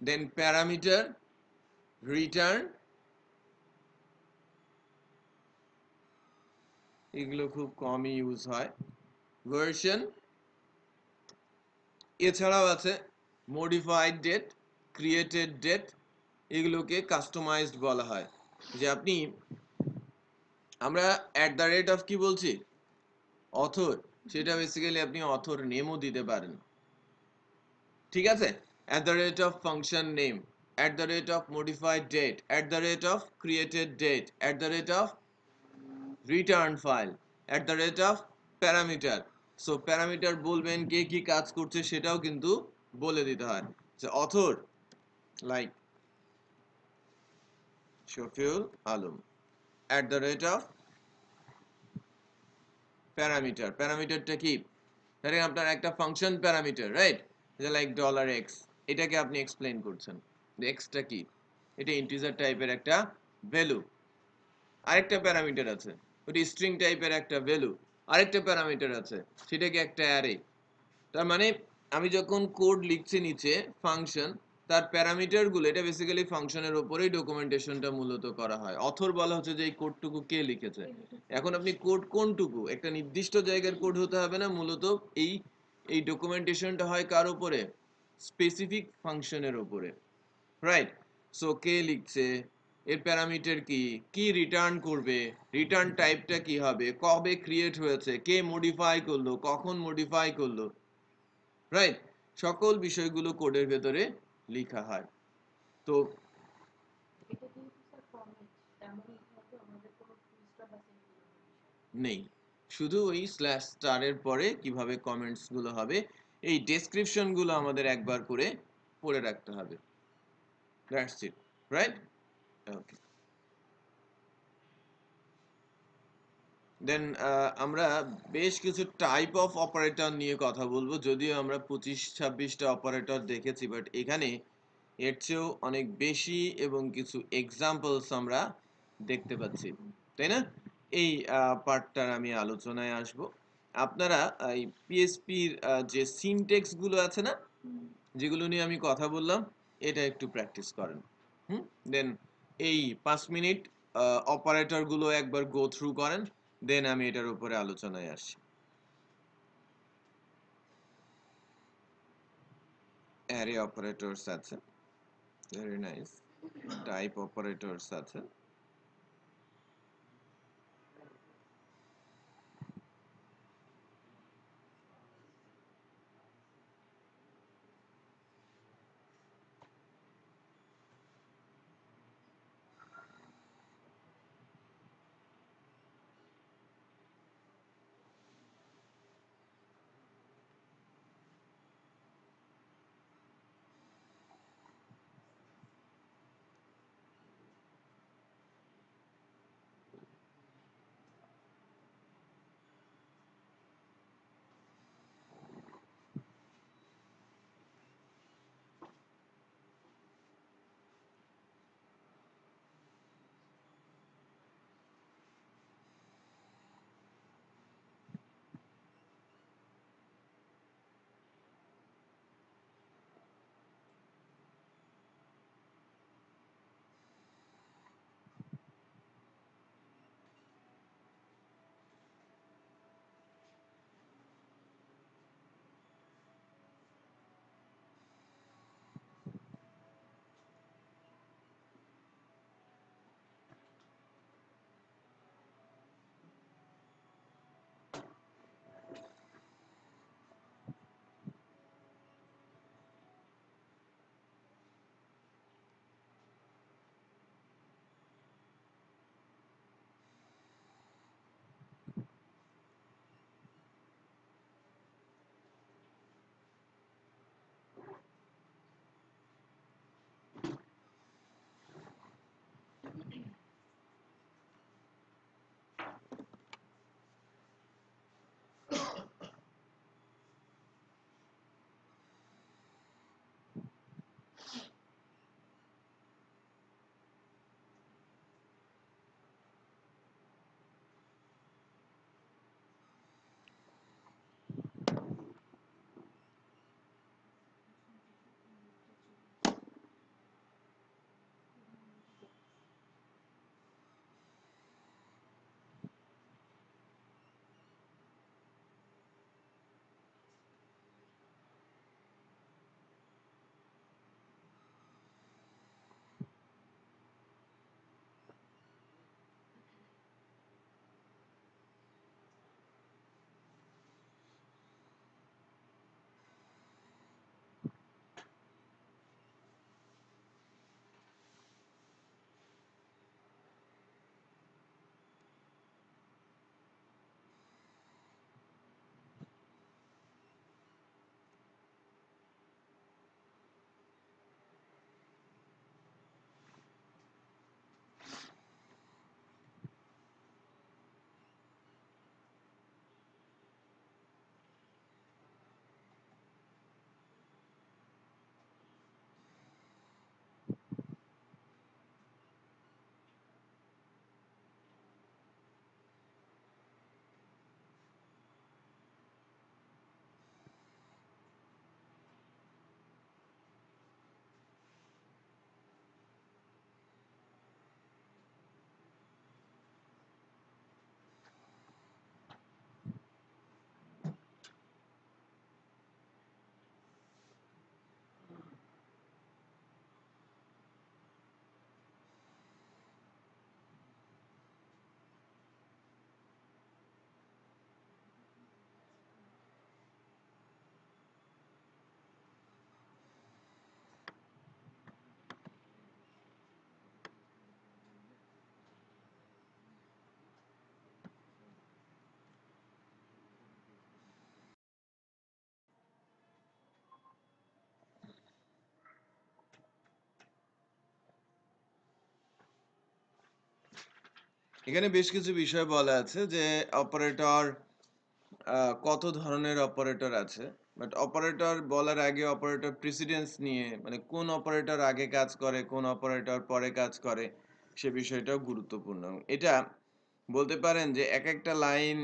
দেন প্যারামিটার, রিটার্ন, এগুলো খুব কমই ইউজ হয়, ভার্সন, এছাড়াও আছে মডিফাইড ডেট, ক্রিয়েটেড ডেট, এগুলোকে কাস্টমাইজড বলা হয়। যে আপনি, আমরা অ্যাট দ্য রেট অফ কি বলছি, অথর, সেটা বেসিক্যালি আপনি অথর নেমও দিতে পারেন, ঠিক আছে? At the rate of function name, at the rate of modified date, at the rate of created date, at the rate of return file, at the rate of parameter. So parameter বলবেন কে কি কাজ করছে সেটাও কিন্তু বলে দিতে হয়। যে author like Shafiul Alam, at the rate of parameter, প্যারামিটারটা কি, ধরেন আপনার একটা ফাংশন প্যারামিটার, রাইট, যে লাইক $x, এটাকে আপনি এক্সপ্লেইন করছেন, এক্সটা কি, এটা ইন্টিজার টাইপের একটা ভ্যালু। আরেকটা প্যারামিটার আছে, ওটা স্ট্রিং টাইপের একটা ভ্যালু। আরেকটা প্যারামিটার আছে, সেটা কি একটা অ্যারে। তার মানে আমি যখন কোড লিখছি নিচে ফাংশন, তার প্যারামিটারগুলো, এটা বেসিক্যালি ফাংশনের উপরেই ডকুমেন্টেশনটা মূলত করা হয়। অথর বলা হচ্ছে যে এই কোডটুকু কে লিখেছে। এখন আপনি কোড কোনটুকু, একটা নির্দিষ্ট জায়গার কোড হতে হবে না, মূলত এই এই ডকুমেন্টেশনটা হয় কার উপরে, স্পেসিফিক ফাংশনের উপরে, রাইট? সো কে লিখছে, এর প্যারামিটার কি, কি রিটার্ন করবে, রিটার্ন টাইপটা কি হবে, কবে ক্রিয়েট হয়েছে, কে মডিফাই করলো, কখন মডিফাই করলো, রাইট? সকল বিষয়গুলো কোডের ভেতরে লেখা হয়। তো নেই, শুধু ওই স্ল্যাশ স্টারের পরে কিভাবে কমেন্টস গুলো হবে, এই ডেসক্রিপশন গুলো আমাদের একবার করে পড়ে রাখতে হবে, দ্যাটস ইট, রাইট? ওকে, দেন আমরা বেশ কিছু টাইপ অফ অপারেটর নিয়ে কথা বলবো। যদিও আমরা 25-26টা অপারেটর দেখেছি, বাট এখানে এর চেয়েও অনেক বেশি এবং কিছু এক্সাম্পলস আমরা দেখতে পাচ্ছি, তাই না? এই পার্টটার আমি আলোচনায় আসব। আপনারা এই পিএসপির যে সিনটেক্স গুলো আছে না, যেগুলো নিয়ে আমি কথা বললাম, এটা একটু প্র্যাকটিস করেন। দেন এই 5 মিনিট অপারেটর গুলো একবার গো থ্রু করেন, দেন আমি এটার উপরে আলোচনায় আসি। অ্যারে অপারেটরস আছে, ভেরি নাইস। টাইপ অপারেটরস আছে, এখানে বেশ কিছু বিষয় বলা আছে যে অপারেটর কত ধরনের অপারেটর আছে, বাট অপারেটর বলার আগে অপারেটর প্রিসিডেন্স নিয়ে, মানে কোন অপারেটর আগে কাজ করে কোন অপারেটর পরে কাজ করে সে বিষয়টাও গুরুত্বপূর্ণ। এটা বলতে পারেন যে এক একটা লাইন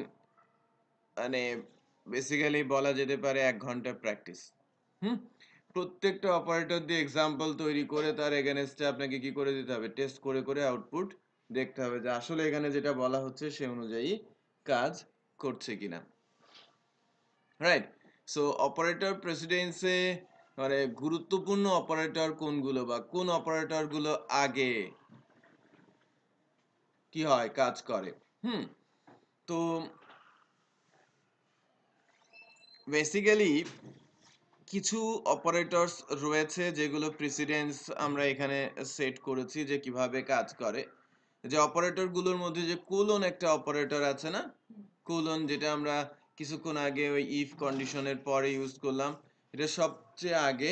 মানে বেসিক্যালি বলা যেতে পারে 1 ঘন্টা প্র্যাকটিস। হুম, প্রত্যেকটা অপারেটর দিয়ে এক্সাম্পল তৈরি করে তার এগেনস্টে আপনাকে কি করে দিতে হবে, টেস্ট করে করে আউটপুট দেখতে হবে যে আসলে এখানে যেটা বলা হচ্ছে সে অনুযায়ী কাজ করছে কিনা। রাইট। সো অপারেটর প্রেসিডেন্সে মানে গুরুত্বপূর্ণ অপারেটর কোনগুলো বা কোন অপারেটরগুলো আগে কি হয় কাজ করে। তো বেসিক্যালি কিছু অপারেটরস রয়েছে যেগুলো প্রেসিডেন্স আমরা এখানে সেট করেছি যে কিভাবে কাজ করে। যে অপারেটরগুলোর মধ্যে যে কোলন একটা অপারেটর আছে না, কোলন যেটা আমরা কিছুক্ষণ আগে ওই ইফ কন্ডিশনের পরে ইউজ করলাম, এটা সবচেয়ে আগে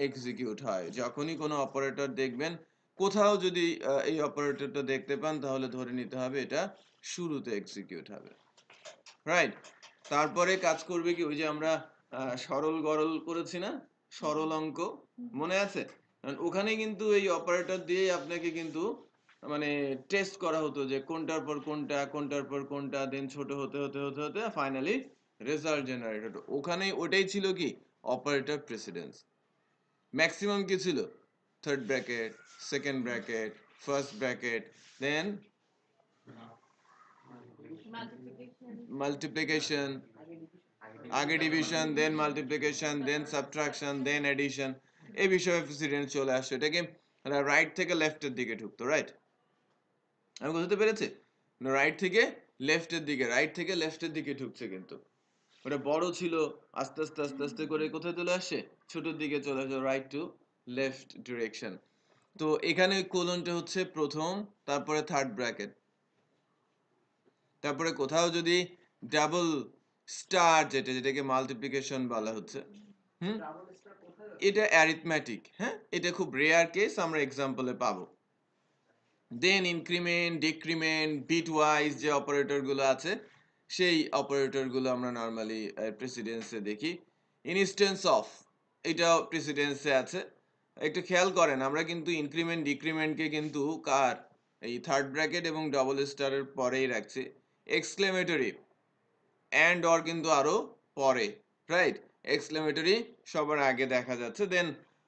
এক্সিকিউট হয় যখনই কোনো অপারেটর দেখবেন। কোথাও যদি এই অপারেটরটা দেখতে পান তাহলে ধরে নিতে হবে এটা শুরুতে এক্সিকিউট হবে। রাইট। তারপরে কাজ করবে কি, ওই যে আমরা সরল গরল করেছি না, সরল অঙ্ক মনে আছে, ওখানে কিন্তু এই অপারেটর দিয়েই আপনাকে কিন্তু মানে টেস্ট করা হতো যে কোনটার পর কোনটা কোনটার পর কোনটা, দেন ছোট হতে হতে হতে হতে ফাইনালি রেজাল্ট জেনারেট হতো। ওখানেই ওটাই ছিল কি অপারেটর প্রেসিডেন্স। ম্যাক্সিমাম কি ছিল, third bracket, second bracket, first bracket, then multiplication, আগে division, then multiplication, then subtraction, then addition, এই বিষয়ে প্রেসিডেন্ট চলে আসছে। এটাকে রাইট থেকে লেফটের দিকে ঢুকতো। রাইট, আমি বুঝতে পেরেছি, রাইট থেকে লেফটের দিকে, রাইট থেকে লেফটের দিকে ঢুকছে। কিন্তু ওটা বড় ছিল, আস্তে আস্তে আস্তে আস্তে করে কোথায় চলে আসছে, ছোটোর দিকে চলে আসে, রাইট টু লেফট ডিরেকশন। তো এখানে কোলনটা হচ্ছে প্রথম, তারপরে থার্ড ব্র্যাকেট, তারপরে কোথাও যদি ডাবল স্টার, যেটাকে মাল্টিপ্লিকেশন বলা হচ্ছে, এটা অ্যারিথমেটিক, হ্যাঁ, এটা খুব রেয়ার কেস, আমরা এক্সাম্পলে পাবো। দেন ইনক্রিমেন্ট, ডিক্রিমেন্ট, বিট ওয়াইজ যে অপারেটরগুলো আছে সেই অপারেটরগুলো আমরা নর্মালি প্রেসিডেন্সে দেখি। ইনস্ট্যান্স অফ, এটাও প্রেসিডেন্সে আছে। একটু খেয়াল করেন, আমরা কিন্তু ইনক্রিমেন্ট ডিক্রিমেন্টকে কিন্তু কার, এই থার্ড ব্র্যাকেট এবং ডবল স্টারের পরেই রাখছি। এক্সক্লেমেটরি অ্যান্ড অর কিন্তু আরো পরে। রাইট, এক্সক্লেমেটরি সবার আগে দেখা যাচ্ছে, দেন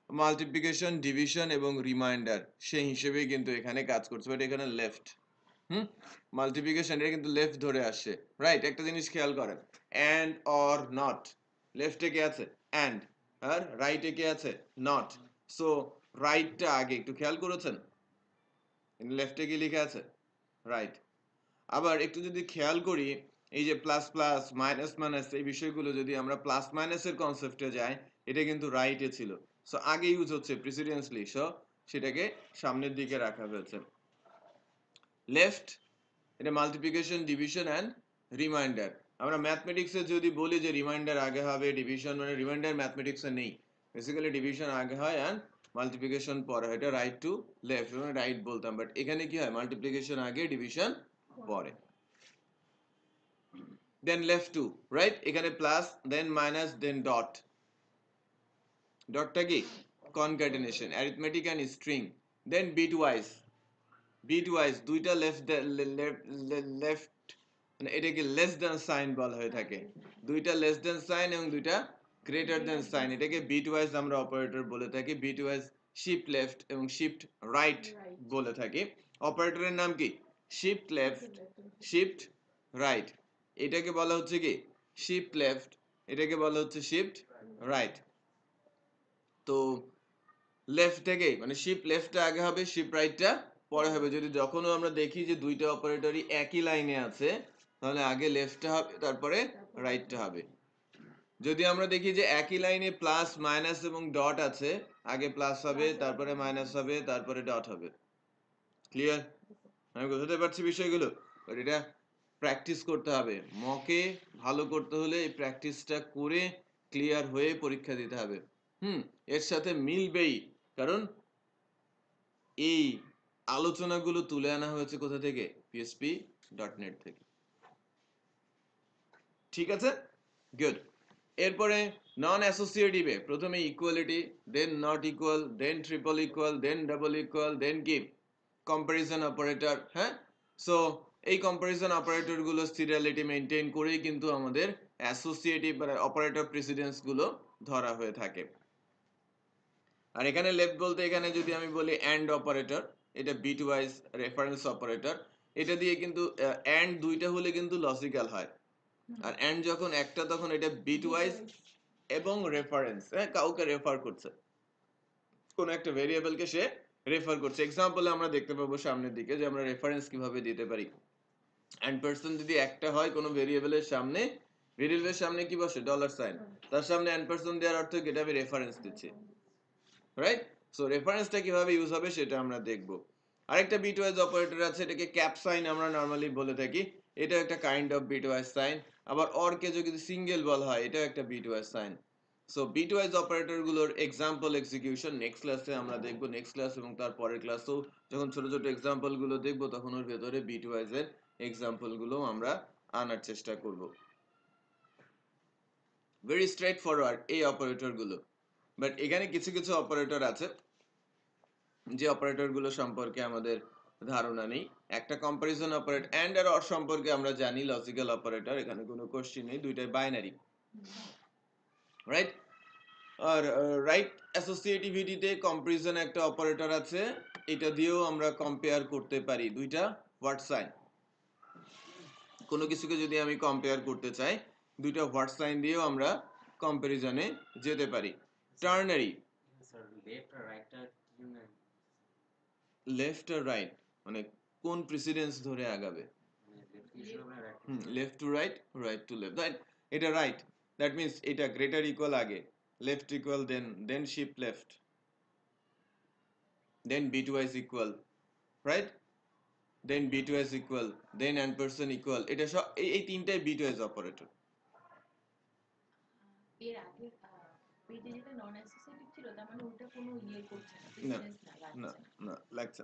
মাল্টিপ্লিকেশন, ডিভিশন এবং রিমাইন্ডার সেই হিসেবেই কিন্তু এখানে কাজ করছে, বাট এখানে লেফট। মাল্টিপ্লিকেশন এটা কিন্তু লেফট ধরে আসছে। রাইট, একটা জিনিস খেয়াল করেন, অ্যান্ড অর নট, লেফটে কে আছে অ্যান্ড, আর রাইটে কে আছে নট। সো রাইটটা আগে, একটু খেয়াল করেছেন লেফটে কি লিখে আছে, রাইট। আবার একটু যদি খেয়াল করি, এই যে প্লাস প্লাস, মাইনাস মাইনাস, এই বিষয়গুলো যদি আমরা প্লাস মাইনাসের কনসেপ্টে যাই, এটা কিন্তু রাইটে ছিল। সো আগে ইউজ হচ্ছে প্রিসিডেন্সলি, সো সেটাকে সামনের দিকে রাখা হয়েছে। লেফট, এটা মাল্টিপ্লিকেশন, ডিভিশন অ্যান্ড রিমাইন্ডার। আমরা ম্যাথমেটিক্সে যদি বলি যে রিমাইন্ডার আগে হবে, ডিভিশন, মানে রিমাইন্ডার ম্যাথমেটিক্সে নেই, বেসিক্যালি ডিভিশন আগে হয় অ্যান্ড মাল্টিপ্লিকেশন পরে হয়। এটা রাইট টু লেফট, রাইট বলতাম, বাট এখানে কি হয়, মাল্টিপ্লিকেশন আগে, ডিভিশন পরে। দেন লেফট টু রাইট, এখানে plus, then minus, then dot. ডটটা কি concatenation, arithmetic and string. Then bitwise, bitwise দুইটা লেফট, লেফট মানে এটাকে লেস দ্যান সাইন বলা হয়ে থাকে, দুইটা লেস দ্যান সাইন এবং দুইটা গ্রেটার দ্যান সাইন, এটাকে বিট ওয়াইজ আমরা অপারেটর বলে থাকি। বিট ওয়াইজ শিফট লেফট এবং শিফট রাইট বলে থাকি। অপারেটরের নাম কি, শিফট লেফট, শিফট রাইট, এটাকে বলা হচ্ছে কি শিফট লেফট, এটাকে বলা হচ্ছে শিফট রাইট। তো লেফট থেকে মানে শিফট লেফটটা আগে হবে, শিফট রাইটটা পরে হবে। যদি যখনও আমরা দেখি যে দুইটা অপারেটরই একই লাইনে আছে, তাহলে আগে লেফটটা হবে, তারপরে রাইটটা হবে। যদি আমরা দেখি যে একই লাইনে প্লাস মাইনাস এবং ডট আছে, আগে প্লাস হবে, তারপরে মাইনাস হবে, তারপরে ডট হবে। ক্লিয়ার, আমি বুঝতে পারছি বিষয়গুলো। বাট এটা প্র্যাকটিস করতে হবে, মকে ভালো করতে হলে এই প্র্যাকটিসটা করে ক্লিয়ার হয়ে পরীক্ষা দিতে হবে। এর সাথে মিলবেই, কারণ এই আলোচনাগুলো তুলে আনা হয়েছে কোথা থেকে? PHP.NET থেকে। ঠিক আছে, গুড। এরপরে নন অ্যাসোসিয়েটিভে প্রথমে equality, then not equal, then triple equal, then double equal, then কি কম্পারিজন অপারেটর। হ্যাঁ, সো এই কম্পারিজন অপারেটর গুলো সিরিয়ালিটি মেনটেন করেই কিন্তু আমাদের অ্যাসোসিয়েটিভ অপারেটর প্রেসিডেন্স গুলো ধরা হয়ে থাকে। আর এখানে লেফট বলতে এখানে যদি আমি বলি অ্যান্ড অপারেটর, এটা বিট ওয়াইজ রেফারেন্স অপারেটর। এটা দিয়ে কিন্তু অ্যান্ড দুইটা হলে কিন্তু লজিক্যাল হয়, আর অ্যান্ড যখন একটা তখন এটা বিট ওয়াইজ এবং রেফারেন্স, হ্যাঁ, কাউকে রেফার করছে, কোন একটা ভেরিয়েবলকে সে রেফার করছে। এক্সাম্পলে আমরা দেখতে পাবো সামনের দিকে যে আমরা রেফারেন্স কিভাবে দিতে পারি। অ্যান্ড পার্সন যদি একটা হয় কোনো ভেরিয়েবলের সামনে, ভেরিয়েবলের সামনে কি বসে? ডলার সাইন, তার সামনে অ্যান্ড পার্সন দেওয়ার অর্থ এটা আমি রেফারেন্স দিচ্ছি, রাইট? সো রেফারেন্সটা কিভাবে ইউজ হবে সেটা আমরা দেখব। আরেকটা বিটওয়াইজ অপারেটর আছে, এটাকে ক্যাপ সাইন আমরা নরমালি বলে থাকি, এটা একটা কাইন্ড অফ বিটওয়াইজ সাইন। আবার অর কে যদি সিঙ্গেল বলা হয়, এটা একটা bitwise sign. So bitwise operator গুলোর এক্সাম্পল এক্সিকিউশন নেক্সট ক্লাসে আমরা দেখব, নেক্সট ক্লাস এবং তার পরের ক্লাসেও যখন ছোট ছোট এক্সাম্পল গুলো দেখব তখন ওর ভেতরে বিটওয়াইজ এর এক্সাম্পল গুলো আমরা আনার চেষ্টা করব। ভেরি স্ট্রেট ফরওয়ার্ড এই অপারেটর গুলো, বাট এখানে কিছু কিছু অপারেটর আছে যে অপারেটর গুলো সম্পর্কে আমাদের ধারণা নেই। একটা কম্পারিজন অপারেটর এন্ড আর অর সম্পর্কে আমরা জানি, লজিক্যাল অপারেটর, এখানে কোনো কোশ্চেন নেই, দুইটাই বাইনারি, রাইট? আর রাইট অ্যাসোসিয়েটিভিটিতে কম্পারিজন একটা অপারেটর আছে, এটা দিয়েও আমরা কম্পেয়ার করতে পারি দুইটা হোয়াট সাইন। কোনো কিছুকে যদি আমি কম্পেয়ার করতে চাই, দুইটা হোয়াট সাইন দিয়েও আমরা কম্পারিজনে যেতে পারি। টার্নারি, লেফট আর রাইট মানে কোন প্রেসিডেন্স ধরে আগাবে? Left to right, right to left, right? এটা রাইট, দ্যাট মিন্স এটা গ্রেটার ইকুয়াল আগে, left equal then shift left, then bitwise equal, right? Then bitwise equal, then ampersand equal. এটা সব এই তিনটাই বিটওয়াইজ অপারেটর। এর আগে পেজে যেটা নন অ্যাসোসিয়েটিভ ছিল তার মানে ওটা কোনো ইয়ে করছে না, না না লাগছে।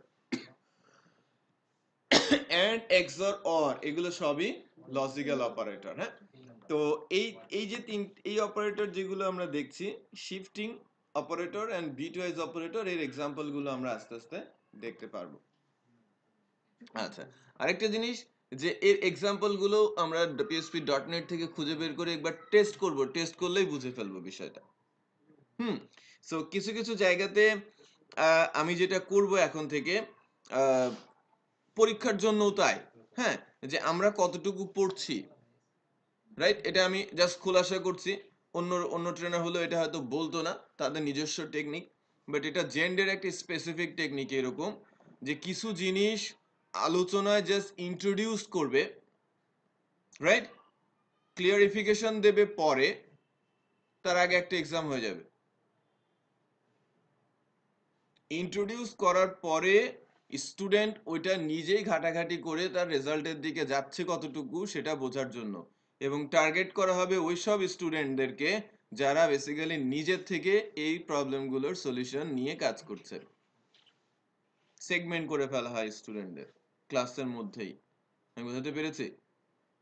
এন্ড এক্সর অর এগুলো সবই লজিক্যাল অপারেটর। হ্যাঁ, তো এই এই যে এই অপারেটর যেগুলো আমরা দেখছি, shifting operator and bitwise operator, এর এক্সাম্পল গুলো আমরা আস্তে আস্তে দেখতে পারবো। আচ্ছা, আরেকটা জিনিস যে এর এক্সাম্পল গুলো আমরা PHP.NET থেকে খুঁজে বের করে একবার টেস্ট করব, টেস্ট করলেই বুঝে ফেলবো বিষয়টা। সো কিছু কিছু জায়গাতে আমি যেটা করব এখন থেকে, পরীক্ষার জন্যও তাই, হ্যাঁ, যে আমরা কতটুকু পড়ছি, রাইট? এটা আমি জাস্ট খোলাসা করছি। অন্য অন্য ট্রেনার হলো এটা হয়তো বলতো না, তাদের নিজস্ব টেকনিক, বাট এটা জেন্ডের একটা স্পেসিফিক টেকনিক, এরকম যে কিছু জিনিস আলোচনায় জাস্ট ইন্ট্রোডিউস করবে, রাইট? ক্লিয়ারিফিকেশন দেবে পরে, তার আগে একটা এক্সাম হয়ে যাবে। ইন্ট্রোডিউস করার পরে স্টুডেন্ট ওইটা নিজেই ঘাটাঘাটি করে তার রেজাল্টের দিকে যাচ্ছে কতটুকু সেটা বোঝার জন্য, এবং টার্গেট করা হবে ওই সব স্টুডেন্টদেরকে যারা বেসিক্যালি নিজের থেকে এই প্রবলেমগুলোর সলিউশন নিয়ে কাজ করছে। সেগমেন্ট করে ফেলা হয় স্টুডেন্টদের ক্লাসের মধ্যেই। আমি বোঝাতে পেরেছি?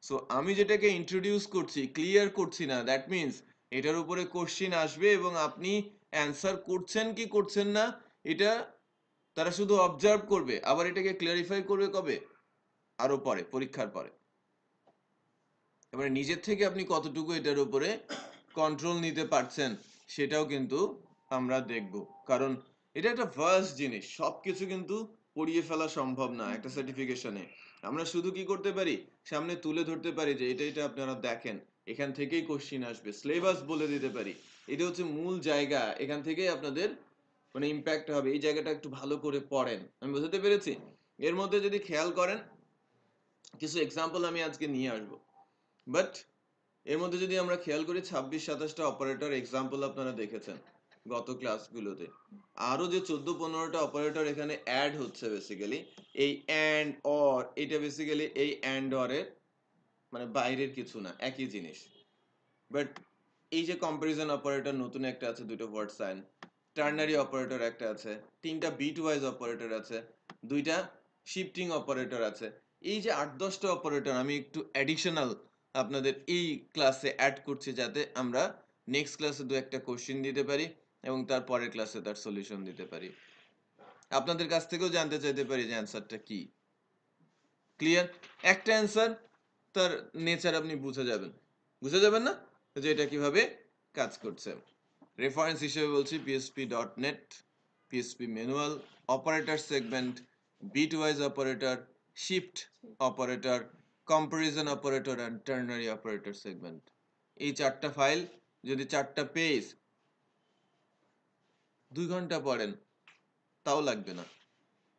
সো আমি যেটাকে ইন্ট্রোডিউস করছি, ক্লিয়ার করছি না, দ্যাট মিন্স এটার উপরে কোশ্চিন আসবে এবং আপনি অ্যান্সার করছেন কি করছেন না এটা তারা শুধু অবজার্ভ করবে, আবার এটাকে ক্লিয়ারিফাই করবে কবে? আরো পরে, পরীক্ষার পরে। এবারে নিজের থেকে আপনি কতটুকু এটার উপরে কন্ট্রোল নিতে পারছেন সেটাও কিন্তু আমরা দেখব, কারণ এটা একটা ভাস্ট জিনিস, সবকিছু কিন্তু পড়িয়ে ফেলা সম্ভব না একটা সার্টিফিকেশনে। আমরা শুধু কি করতে পারি, সামনে তুলে ধরতে পারি যে এটা এটা আপনারা দেখেন, এখান থেকেই কোশ্চিন আসবে, সিলেবাস বলে দিতে পারি, এটা হচ্ছে মূল জায়গা, এখান থেকেই আপনাদের মানে ইম্প্যাক্ট হবে, এই জায়গাটা একটু ভালো করে পড়েন। আমি বোঝাতে পেরেছি? এর মধ্যে যদি খেয়াল করেন, কিছু এক্সাম্পল আমি আজকে নিয়ে আসবো, বাট এর মধ্যে যদি আমরা খেয়াল করি 26-27টা অপারেটর এক্সাম্পল আপনারা দেখেছেন গত ক্লাসগুলোতে, আরো যে 14-15টা অপারেটর এখানে অ্যাড হচ্ছে বেসিক্যালি এই অ্যান্ড অর, এটা বেসিক্যালি এই অ্যান্ড অরের মানে বাইরের কিছু না, একই জিনিস। বাট এই যে কম্পারিজন অপারেটর নতুন একটা আছে, দুটো ওয়ার্ড সাইন, টার্নারি অপারেটর একটা আছে, তিনটা বিট ওয়াইজ অপারেটর আছে, দুইটা শিফটিং অপারেটর আছে। এই যে 8-10টা অপারেটর আমি একটু অ্যাডিশনাল আপনাদের এই ক্লাসে অ্যাড করছি, যাতে আমরা নেক্সট ক্লাসে দু একটা কোশ্চেন দিতে পারি এবং তার পরের ক্লাসে তার সলিউশন দিতে পারি। আপনাদের কাছ থেকেও জানতে চাইতে পারি যে অ্যান্সারটা কি। ক্লিয়ার? একটা অ্যান্সার তার নেচার আপনি বুঝে যাবেন না যে এটা কিভাবে কাজ করছে। রেফারেন্স হিসেবে বলছি PSP.NET, PSP manual, operator segment, bitwise operator, shift operator, comparison operator and ternary operator segment. এই 4টা ফাইল যদি 4টা পেজ 2 ঘন্টা পড়েন তাও লাগবে না,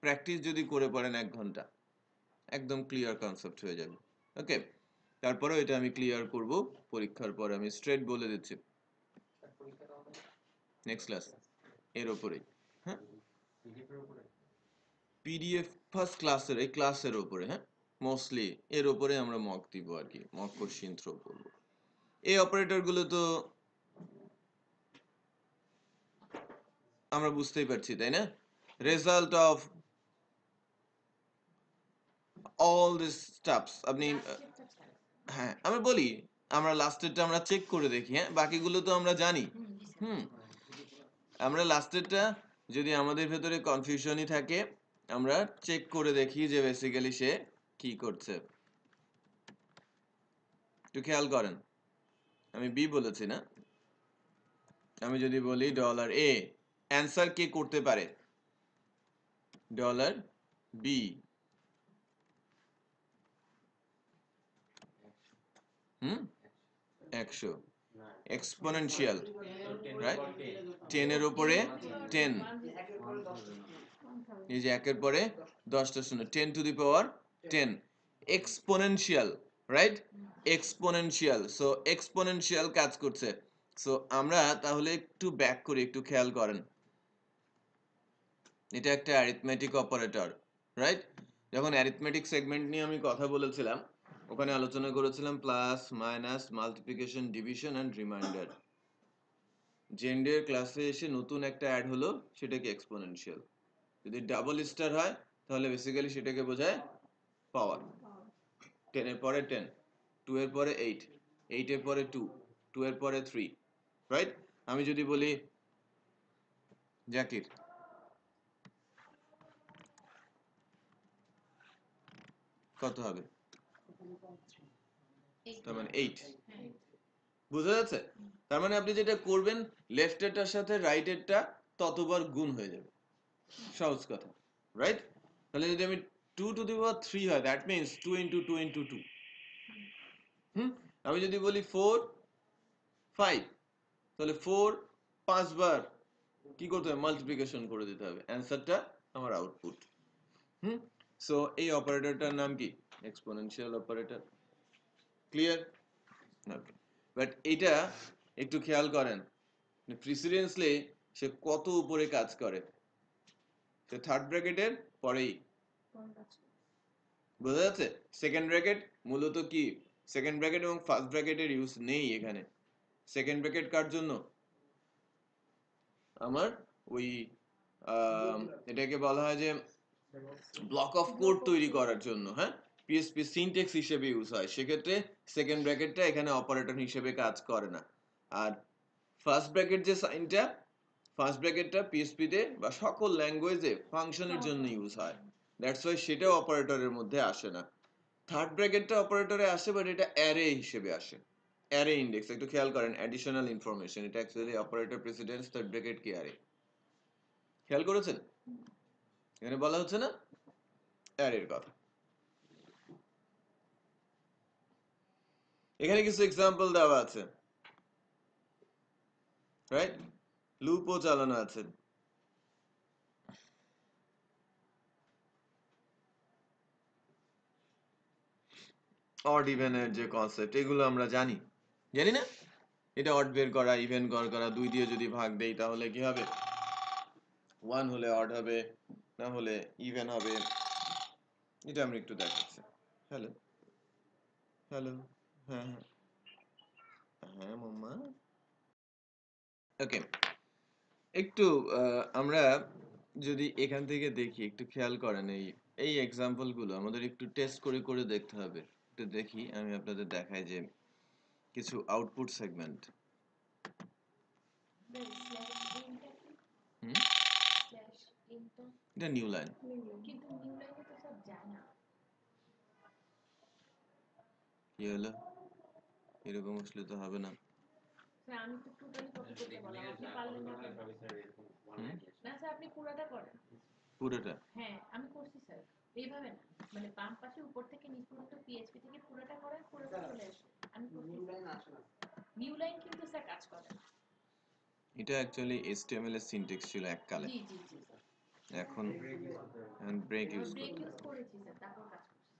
প্র্যাকটিস যদি করে পড়েন 1 ঘন্টা, একদম ক্লিয়ার কনসেপ্ট হয়ে যাবে। ওকে, তারপরেও এটা আমি ক্লিয়ার করব পরীক্ষার পরে, আমি স্ট্রেট বলে দিচ্ছি। নেক্সট ক্লাস এর উপরে, হ্যাঁ, পিডিএফ ফার্স্ট ক্লাসের এই ক্লাসের উপরে, হ্যাঁ, মোস্টলি এর উপরে আমরা মক দিব আর কি, মক কোশ্চিন থ্রো করব। এই অপারেটরগুলো তো আমরা বুঝতেই পারছি, তাই না? Result of all this stuffs আপনি, হ্যাঁ আমি বলি, আমরা লাস্টেরটা আমরা চেক করে দেখি, হ্যাঁ, বাকিগুলো তো আমরা জানি। হুম, আমরা লাস্টেরটা যদি আমাদের ভেতরে কনফিউশনই থাকে, আমরা চেক করে দেখি যে বেসিক্যালি সে কি করছে। একটু খেয়াল করেন, আমি বি বলেছি না? আমি যদি বলি $A, অ্যান্সার কে করতে পারে? $B, হুম, 100, এক্সপোনেনশিয়াল, রাইট? 10 এর উপরে 10, এই যে একের পরে 10টা শূন্য, 10 to the power 10, exponential, right? Exponential, so exponential কাজ করছে। সো আমরা তাহলে একটু ব্যাক করি, একটু খেয়াল করেন, এটা একটা অ্যারিথমেটিক অপারেটর, রাইট? যখন অ্যারিথমেটিক সেগমেন্ট নিয়ে আমি কথা বলেছিলাম, ওখানে আলোচনা করেছিলাম plus, minus, multiplication, division and reminder. জেন্ডের ক্লাসে এসে নতুন একটা অ্যাড হলো, সেটাকে এক্সপোনেনশিয়াল। যদি ডাবল স্টার হয় তাহলে বেসিক্যালি সেটাকে বোঝায় পাওয়ার। 10 এর পরে 10, 2 এর পরে 8, 8 এর পরে 2, 2 এর পরে 3, রাইট? আমি যদি বলি জাকির, কত হবে? তার মানে 8, বুঝা যাচ্ছে? তার মানে আপনি যেটা করবেন, লেফটেরটার সাথে রাইটেরটা ততবার গুণ হয়ে যাবে, সহজ কথা, রাইট? তাহলে যদি আমি 2 টু দি পাওয়ার 3 হয়, দ্যাট মিন্স 2 ইন্টু 2 ইন্টু 2। আমি যদি বলি 4, 5, তাহলে 4 5 বার কি করতে হবে? মাল্টিপ্লিকেশন করে দিতে হবে, অ্যান্সারটা আমার আউটপুট। সো এই অপারেটরটার নাম কি? Exponential operator. Clear? Okay, but এটা একটু খেয়াল করেন, প্রিসিডেন্সলি সে কত উপরে কাজ করে, সে থার্ড ব্র্যাকেটের পরেই, বোঝা যাচ্ছে? সেকেন্ড ব্র্যাকেট মূলত কি, সেকেন্ড ব্র্যাকেট এবং ফার্স্ট ব্র্যাকেটের ইউজ নেই এখানে। সেকেন্ড ব্র্যাকেট কার জন্য? আমার ওই এটাকে বলা হয় যে ব্লক অফ কোড তৈরি করার জন্য, হ্যাঁ, পিএসপি সিনট্যাক্স হিসেবে ইউজ হয়। সেক্ষেত্রে সেকেন্ড ব্র্যাকেটটা এখানে অপারেটর হিসেবে কাজ করে না। আর ফার্স্ট ব্র্যাকেট যে সাইনটা, ফার্স্ট ব্র্যাকেটটা পিএসপি তে বা সকল ল্যাঙ্গুয়েজে ফাংশনের জন্য ইউজ হয়, দ্যাটস ওয়াই সেটাও অপারেটরের মধ্যে আসে না। থার্ড ব্র্যাকেটটা অপারেটরে আসে, বাট এটা অ্যারে হিসেবে আসে, অ্যারে ইন্ডেক্স। একটু খেয়াল করেন, অ্যাডিশনাল ইনফরমেশন, এটা actually operator precedence, third bracket কি অ্যারে, খেয়াল করেছেন? এখানে বলা হচ্ছে না অ্যারের কথা। এখানে কিছু এক্সাম্পল দেওয়া আছে, রাইট? লুপও চালানো আছে। অড ইভেনের যে কনসেপ্ট, এগুলো আমরা জানি, জানি না? এটা অড বের করা, ইভেন বের করা, 2 দিয়ে যদি ভাগ দেই তাহলে কি হবে? 1 হলে অড হবে, না হলে ইভেন হবে। এটা আমরা একটু দেখাচ্ছি। হ্যালো, হ্যালো, হ্যাঁ হ্যাঁ হ্যাঁ মাম্মা। ওকে, একটু আমরা যদি এখান থেকে দেখি, একটু খেয়াল করেন, এই এক্সাম্পল গুলো আমাদের একটু টেস্ট করে করে দেখতে হবে। একটু দেখি, আমি আপনাদের দেখাই যে কিছু আউটপুট সেগমেন্ট। হুম, এটা নিউ লাইন। কিন্তু নিউ লাইনে তো সব যায় না। কি হলো? এরকম আসলে তো হবে না। স্যার আমি তো টোটালি কপি করতে বললাম, আপনি পারলেন না কেন? না স্যার, আপনি পুরাটা করেন। পুরোটা হ্যাঁ আমি করছি স্যার, এইভাবে না, মানে বাম পাশে উপর থেকে নিচ পর্যন্ত পিএইচপি থেকে পুরাটা করেন, পুরাটা চলে আসে। আমি করছি নিউ লাইন, কিন্তু স্যার কাজ করে না। এটা অ্যাকচুয়ালি HTML এর সিনট্যাক্স ছিল এককালে। জি জি জি এখন ব্রেক ইউজ ব্রেক করতে ইউজ হবে। করেছি স্যার, তারপর কাজ করছে।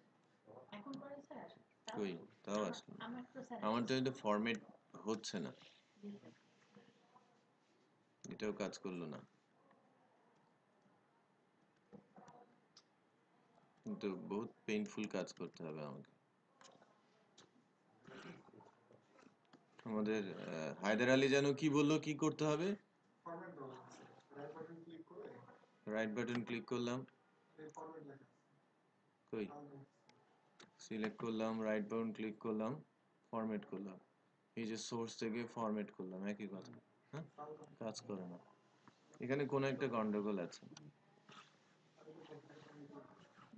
এখন করে স্যার? তাও কই, তাও আসলো না। আমার তো স্যার আমার তো এটা ফরম্যাট হচ্ছে না, জি স্যার। এটাও কাজ করলো না। কিন্তু বহুত পেইনফুল কাজ করতে হবে আমাকে। আমাদের হায়দার আলী যেন কি বললো, কি করতে হবে? রাইট বাটন ক্লিক করলাম, কই, সিলেক্ট করলাম, রাইট বাটন ক্লিক করলাম, ফরম্যাট করলাম, এই যে সোর্স থেকে ফরম্যাট করলাম, একই কথা। হ্যাঁ, কাজ করে না। এখানে কোনো একটা গন্ডগোল আছে।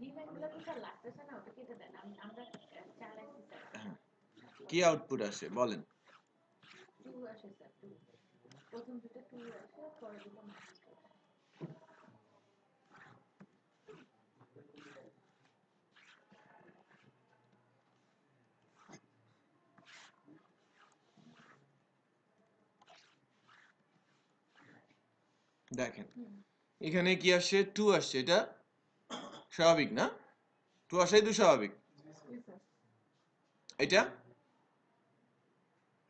নিউ লাইনগুলো তো স্যার লাগতেছে না, ওটা কেটে দেন। আমরা চালাইছি স্যার। হ্যাঁ, কি আউটপুট আসে বলেন? 2 আসে স্যার, 2। প্রথম দুটো 2 আসে, পরে দুটো -2 আসে। দেখেন এখানে কি আসছে, 2 আসছে, এটা স্বাভাবিক না? 2 আসাই তো স্বাভাবিক। এটা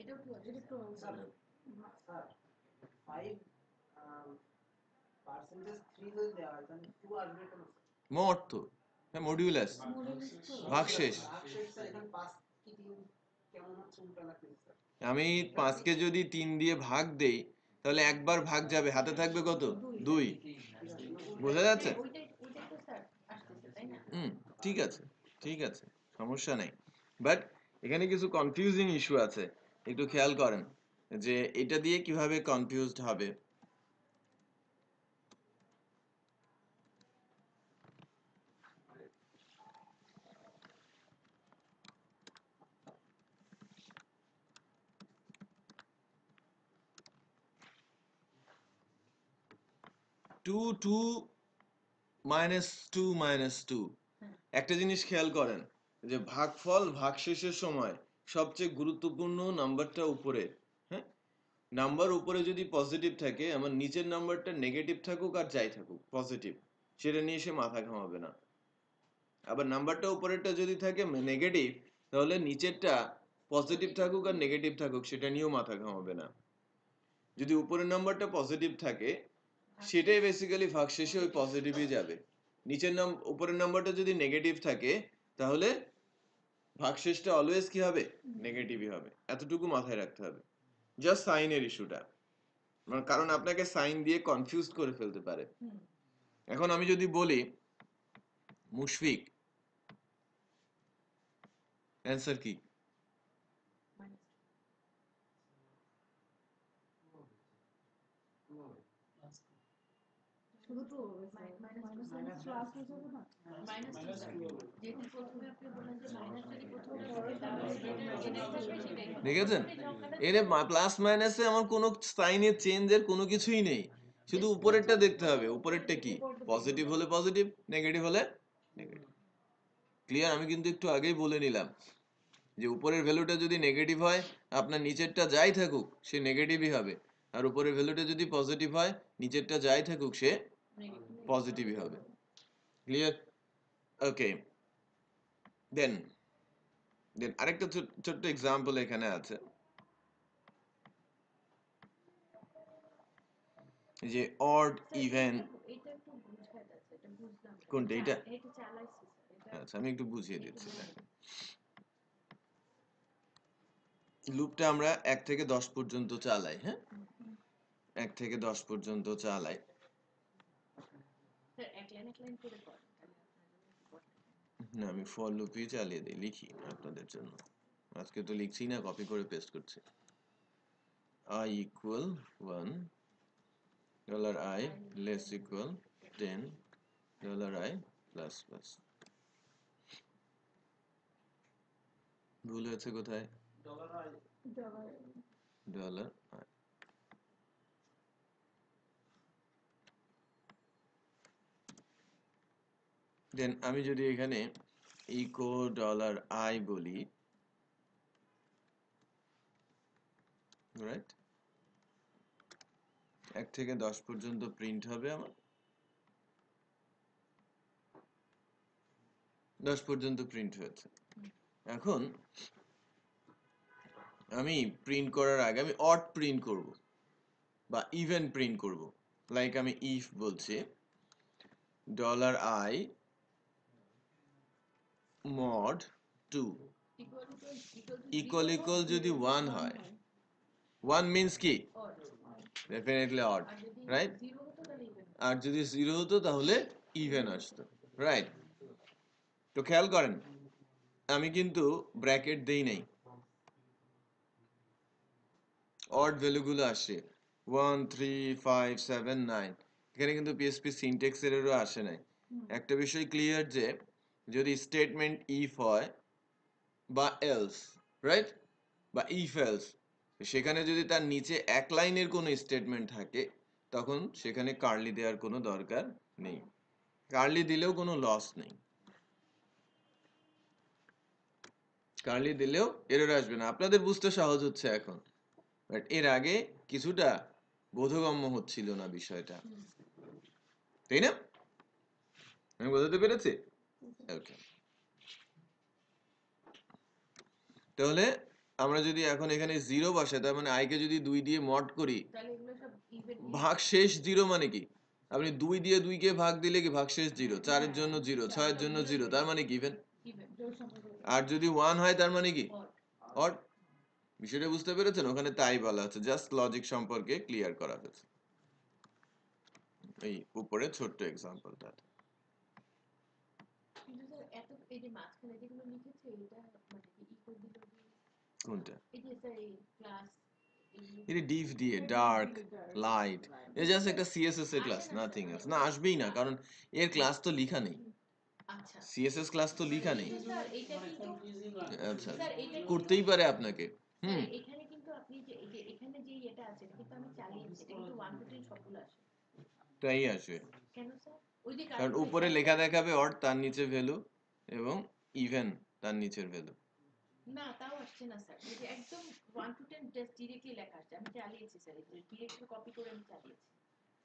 এটাও 2 আসে। মোট তো, হ্যাঁ, মডিউলাস, ভাগশেষ। আমি 5কে যদি 3 দিয়ে ভাগ দেই, তাহলে একবার ভাগ যাবে, হাতে থাকবে কত? 2। বোঝা যাচ্ছে? ওইটাই তো স্যার আসতেছে, তাই না? হুম, ঠিক আছে, ঠিক আছে, সমস্যা নাই। বাট এখানে কিছু কনফিউজিং ইস্যু আছে, একটু খেয়াল করেন যে এটা দিয়ে কিভাবে কনফিউজড হবে। 2 2 -2 -2। একটা জিনিস খেয়াল করেন যে ভাগফল ভাগশেষের সময় সবচেয়ে গুরুত্বপূর্ণ নাম্বারটা উপরে। হ্যাঁ, নাম্বার উপরে যদি পজিটিভ থাকে, আমার নিচের নাম্বারটা নেগেটিভ থাকুক আর যাই থাকুক পজিটিভ, সেটা নিয়ে সে মাথা ঘামাবে না। আবার নাম্বারটা উপরেরটা যদি থাকে নেগেটিভ, তাহলে নিচেরটা পজিটিভ থাকুক আর নেগেটিভ থাকুক সেটা নিয়েও মাথা ঘামাবে না। যদি উপরের নাম্বারটা পজিটিভ থাকে, সেটাই বেসিক্যালি ভাগশেষে ওই পজিটিভই যাবে। উপরের নাম্বারটা যদি নেগেটিভ থাকে, তাহলে ভাগশেষটা অলওয়েজ কি হবে? নেগেটিভই হবে। এতটুকু মাথায় রাখতে হবে। জাস্ট সাইনের ইস্যুটা, কারণ আপনাকে সাইন দিয়ে কনফিউজ করে ফেলতে পারে। এখন আমি যদি বলি মুশফিক, অ্যান্সার কি? শুধু তো মাইনাস প্লাস হয়ে যাবে না? যেহেতু প্রথমে আপনি বললেন যে মাইনাস যদি প্রথমটা থাকে, তাহলে যেটাই থাকবে সেটাই হবে। দেখেছেন, মানে সংখ্যাটা এর প্লাস মাইনাসে আমার কোনো সাইনের চেঞ্জের কোনো কিছুই নেই, শুধু উপরেরটা দেখতে হবে। উপরেরটা কি? পজিটিভ হলে পজিটিভ, নেগেটিভ হলে নেগেটিভ। ক্লিয়ার? আমি কিন্তু একটু আগেই বলে নিলাম যে উপরের ভ্যালুটা যদি নেগেটিভ হয়, আপনার নিচেরটা যাই থাকুক সে নেগেটিভই হবে। আর উপরের ভ্যালুটা যদি পজিটিভ হয়, নিচেরটা যাই থাকুক সে পজিটিভই হবে। ক্লিয়ার? ওকে, দেন দেন আরেকটা ছোট্ট এক্সাম্পল এখানে আছে, যে অড ইভেন। এটা একটু বুঝায় যাচ্ছে, এটা বুঝলাম। কোনটা? এটা? এটা চালাইছি স্যার, এটা আচ্ছা, আমি একটু বুঝিয়ে দিচ্ছি। লুপটা আমরা 1 থেকে 10 পর্যন্ত চালাই। হ্যাঁ, 1 থেকে 10 পর্যন্ত চালাই। স্যার এক লাইন করে করেন তাহলে আপনার জন্য একটু কষ্ট হবে। না, আমি ফর লুপই চালিয়ে দিই, লিখি আপনাদের জন্য। আজকে তো লিখছি না, কপি করে পেস্ট করছি। I equal 1, $i less equal 10, $i plus plus। ভুল হয়েছে কোথায়? Dollar I. দেন আমি যদি এখানে ইকো $i বলি, রাইট, 1 থেকে 10 পর্যন্ত প্রিন্ট হবে আমার। 10 পর্যন্ত প্রিন্ট হয়েছে। এখন আমি প্রিন্ট করার আগে আমি অড প্রিন্ট করব বা ইভেন প্রিন্ট করব। লাইক আমি ইফ বলছি $i mod 2 ইকুয়াল যদি 1 হয়, 1 মিন্স কি? Definitely odd, right? আর যদি 0 হতো তাহলে ইভেন আসতো, রাইট? তো খেয়াল করেন আমি কিন্তু ব্র্যাকেট দেই নাই, অড ভ্যালুগুলো আসে 1 3 5 7 9। এখানে কিন্তু পিএসপি সিনট্যাক্স এররও আসে নাই। একটা বিষয় ক্লিয়ার যে যদি স্টেটমেন্ট ইফ হয় বা এলস, রাইট, বা ইফ এলস, সেখানে যদি তার নিচে এক লাইনের কোনো স্টেটমেন্ট থাকে তখন সেখানে কার্লি দেওয়ার কোনো দরকার নেই। কার্লি দিলেও কোনো লস নেই, কার্লি দিলেও এরর আসবে না। আপনাদের বুঝতে সহজ হচ্ছে এখন, বাট এর আগে কিছুটা বোধগম্য হচ্ছিল না বিষয়টা, তাই না? আমি বোঝাতে পেরেছি? ওকে, তাহলে আমরা যদি এখন এখানে 0 বসে, তার মানে আইকে যদি 2 দিয়ে মড করি, তাহলে এগুলো সব ইভেন ভাগশেষ 0 মানে কি? আপনি 2 দিয়ে 2 কে ভাগ দিলে কি ভাগশেষ 0, 4 এর জন্য 0, 6 এর জন্য 0, তার মানে কি ইভেন। ইভেন আর যদি 1 হয় তার মানে কি অড। বিষয়টা বুঝতে পেরেছেন? ওখানে তাই বলা আছে, জাস্ট লজিক সম্পর্কে ক্লিয়ার করা হয়েছে এই উপরে ছোট্ট এক্সাম্পলটা। কিন্তু স্যার এত এই যে মাঝখানে যেগুলো লিখেছে এটা মানে কি ইকো দিল কোনটা? এই যে স্যার এই ক্লাস এটা ডিভ দিয়ে ডার্ক লাইট, এটা জাস্ট একটা সিএসএস এর ক্লাস, নাথিং এলস। না, আসবেই না, কারণ এর ক্লাস তো লেখা নেই, আচ্ছা সিএসএস ক্লাস তো লেখা নেই। স্যার এটা কিন্তু আচ্ছা, স্যার এটা করতেই পারে আপনাকে। স্যার এখানে কিন্তু আপনি যে এই যে এখানে যে এটা আছে এটা কিন্তু আমি চালিয়েছি, এটা কিন্তু 1 to 10 সবগুলো আসে। তাই আসবে, কেন স্যার? ওই যে কারণ কারেন্ট উপরে লেখা দেখাবে অড, তার নিচে ভ্যালু, এবং ইভেন তার নিচের ভ্যালু। না তাও আসছে না স্যার, এই যে একদম 1 to 10 জাস্ট ডিরেক্টলি লেখা আসছে। আমি চালিয়েছি স্যার, এই ডিরেক্টলি কপি করে আমি চালিয়েছি।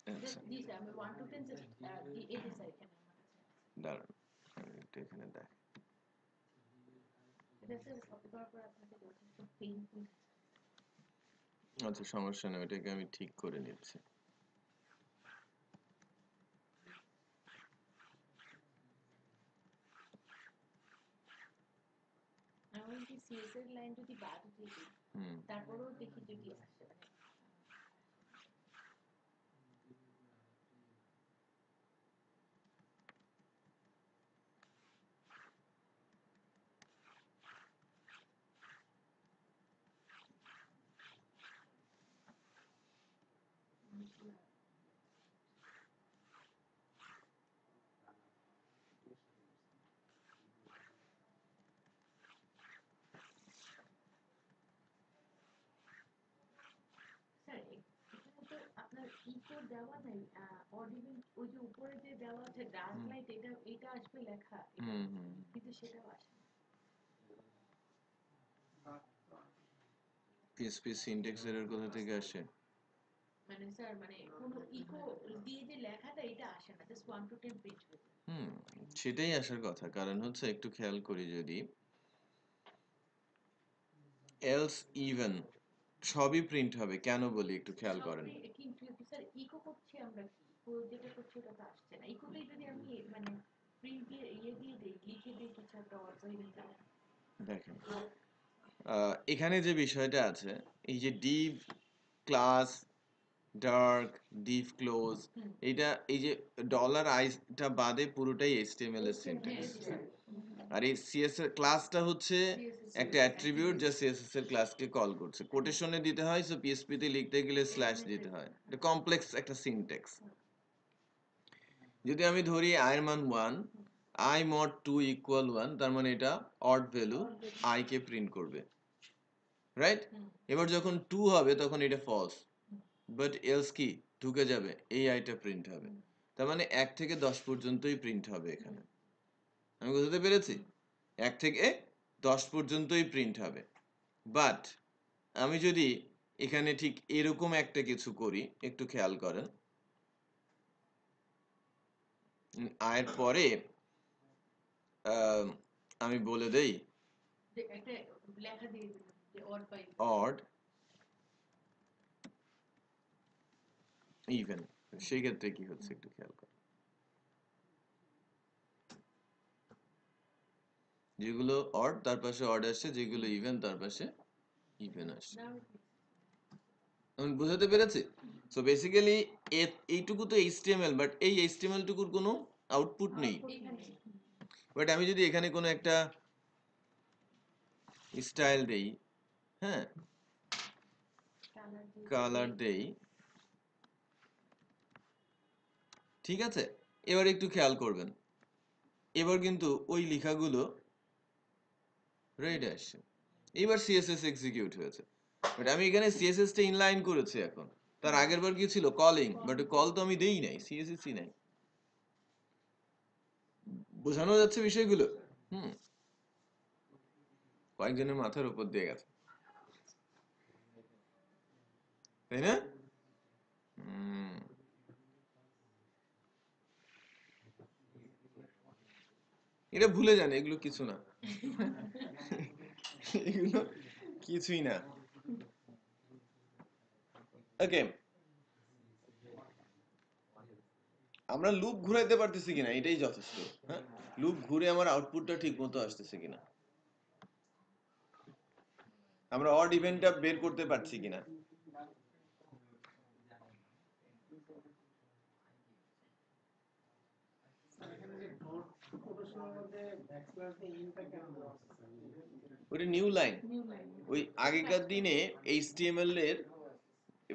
আচ্ছা, জি স্যার, আমি 1 to 10 জাস্ট এই যে স্যার এখানে আমার কাছে দাঁড়ান আমি একটু এখানে দেখ। এটা স্যার কপি করার পর আপনাকে যথেষ্ট পেইনফুল। আচ্ছা, সমস্যা নেই, এটাকে আমি ঠিক করে নিচ্ছি। আমার কি সিএস এর লাইন যদি বাদ দিয়ে দিই তারপরেও দেখি যদি আসে মানে স্যার এখানে তো আপনার ইকো দেওয়া নাই, অডিবেল ওই যে উপরে যে দেওয়া আছে ডার্ক লাইট, এটা আসবে লেখা, কিন্তু সেটাও আসে না। পিএসপি সিনট্যাক্স এরর কোথা থেকে আসে? মানে স্যার মানে কোনো ইকো দিয়ে যে লেখাটা এটা আসে না, জাস্ট 1 to 10 প্রিন্ট হয়ে যায়। সেটাই আসার কথা, কারণ হচ্ছে একটু খেয়াল করি, যদি এলস ইভেন সবই প্রিন্ট হবে, কেন বলি একটু খেয়াল করেন। কিন্তু স্যার ইকো করছি আমরা, কি ইকো যেটা করছি ওটা তো আসছে না। ইকোতেই যদি আমি মানে প্রিন্ট দিয়ে দিয়ে দেই, লিখে দিই কিছু একটা অর্থ, দেখেন এখানে যে বিষয়টা আছে, এই যে Depp class dark, deep close, এটা এই যে ডলার আইটা বাদে পুরোটাই এইচটিএমএল এর সিনট্যাক্স। আর এই সিএস এর ক্লাসটা হচ্ছে একটা অ্যাট্রিবিউট যা সিএসএস এর ক্লাসকে কল করছে, কোটেশনে দিতে হয়, সো পিএসপি তে লিখতে গেলে স্ল্যাশ দিতে হয়, এটা কমপ্লেক্স একটা সিনট্যাক্স। যদি আমি ধরি i এর মান 1, i mod 2 equal 1, তার মানে এটা odd value i K print করবে, রাইট? এবার যখন 2 হবে তখন এটা ফলস, বাট এলস কি ঢুকে যাবে, এই আইটা প্রিন্ট হবে। তার মানে 1 থেকে 10 পর্যন্তই প্রিন্ট হবে এখানে। আমি বুঝতে পেরেছি? 1 থেকে 10 পর্যন্তই প্রিন্ট হবে। বাট আমি যদি এখানে ঠিক এরকম একটা কিছু করি, একটু খেয়াল করেন, আয়ের পরে আমি বলে দেই অড ইভেন, সেই ক্ষেত্রে কি হচ্ছে একটু খেয়াল করেন, যেগুলো অড তার পাশে অড আসছে, যেগুলো ইভেন তার পাশে ইভেন আসছে। আমি বুঝাতে পেরেছি? সো বেসিক্যালি এইটুকু তো এইচটিএমএল, বাট এই এইচটিএমএল টুকুর কোনো আউটপুট নেই। বাট আমি যদি এখানে কোনো একটা স্টাইল দেই, হ্যাঁ, কালার দেই, ঠিক আছে, এবার একটু খেয়াল করবেন, এবার কিন্তু ওই লেখাগুলো রেড আসছে, এবার সিএসএস এক্সিকিউট হয়েছে। বাট আমি এখানে সিএসএস টা ইনলাইন করেছি এখন, তার আগের বার কি ছিল কলিং, বাট কল তো আমি দেই নাই, সিএসএসই নাই। বোঝানো যাচ্ছে বিষয়গুলো? কয়েকজনের মাথার উপর দিয়ে গেছে, তাই না? এটা ভুলে যান, এগুলো কিছু না, এগুলো কিছুই না। ওকে, আমরা লুপ ঘুরাইতে পারতেছি কিনা এটাই যথেষ্ট। হ্যাঁ, লুপ ঘুরে আমার আউটপুটটা ঠিক মতো আসতেছে কিনা, আমরা অড ইভেন্টটা বের করতে পারছি কিনা। ওটা নিউ লাইন, ওই আগেকার দিনে এইচটিএমএল এর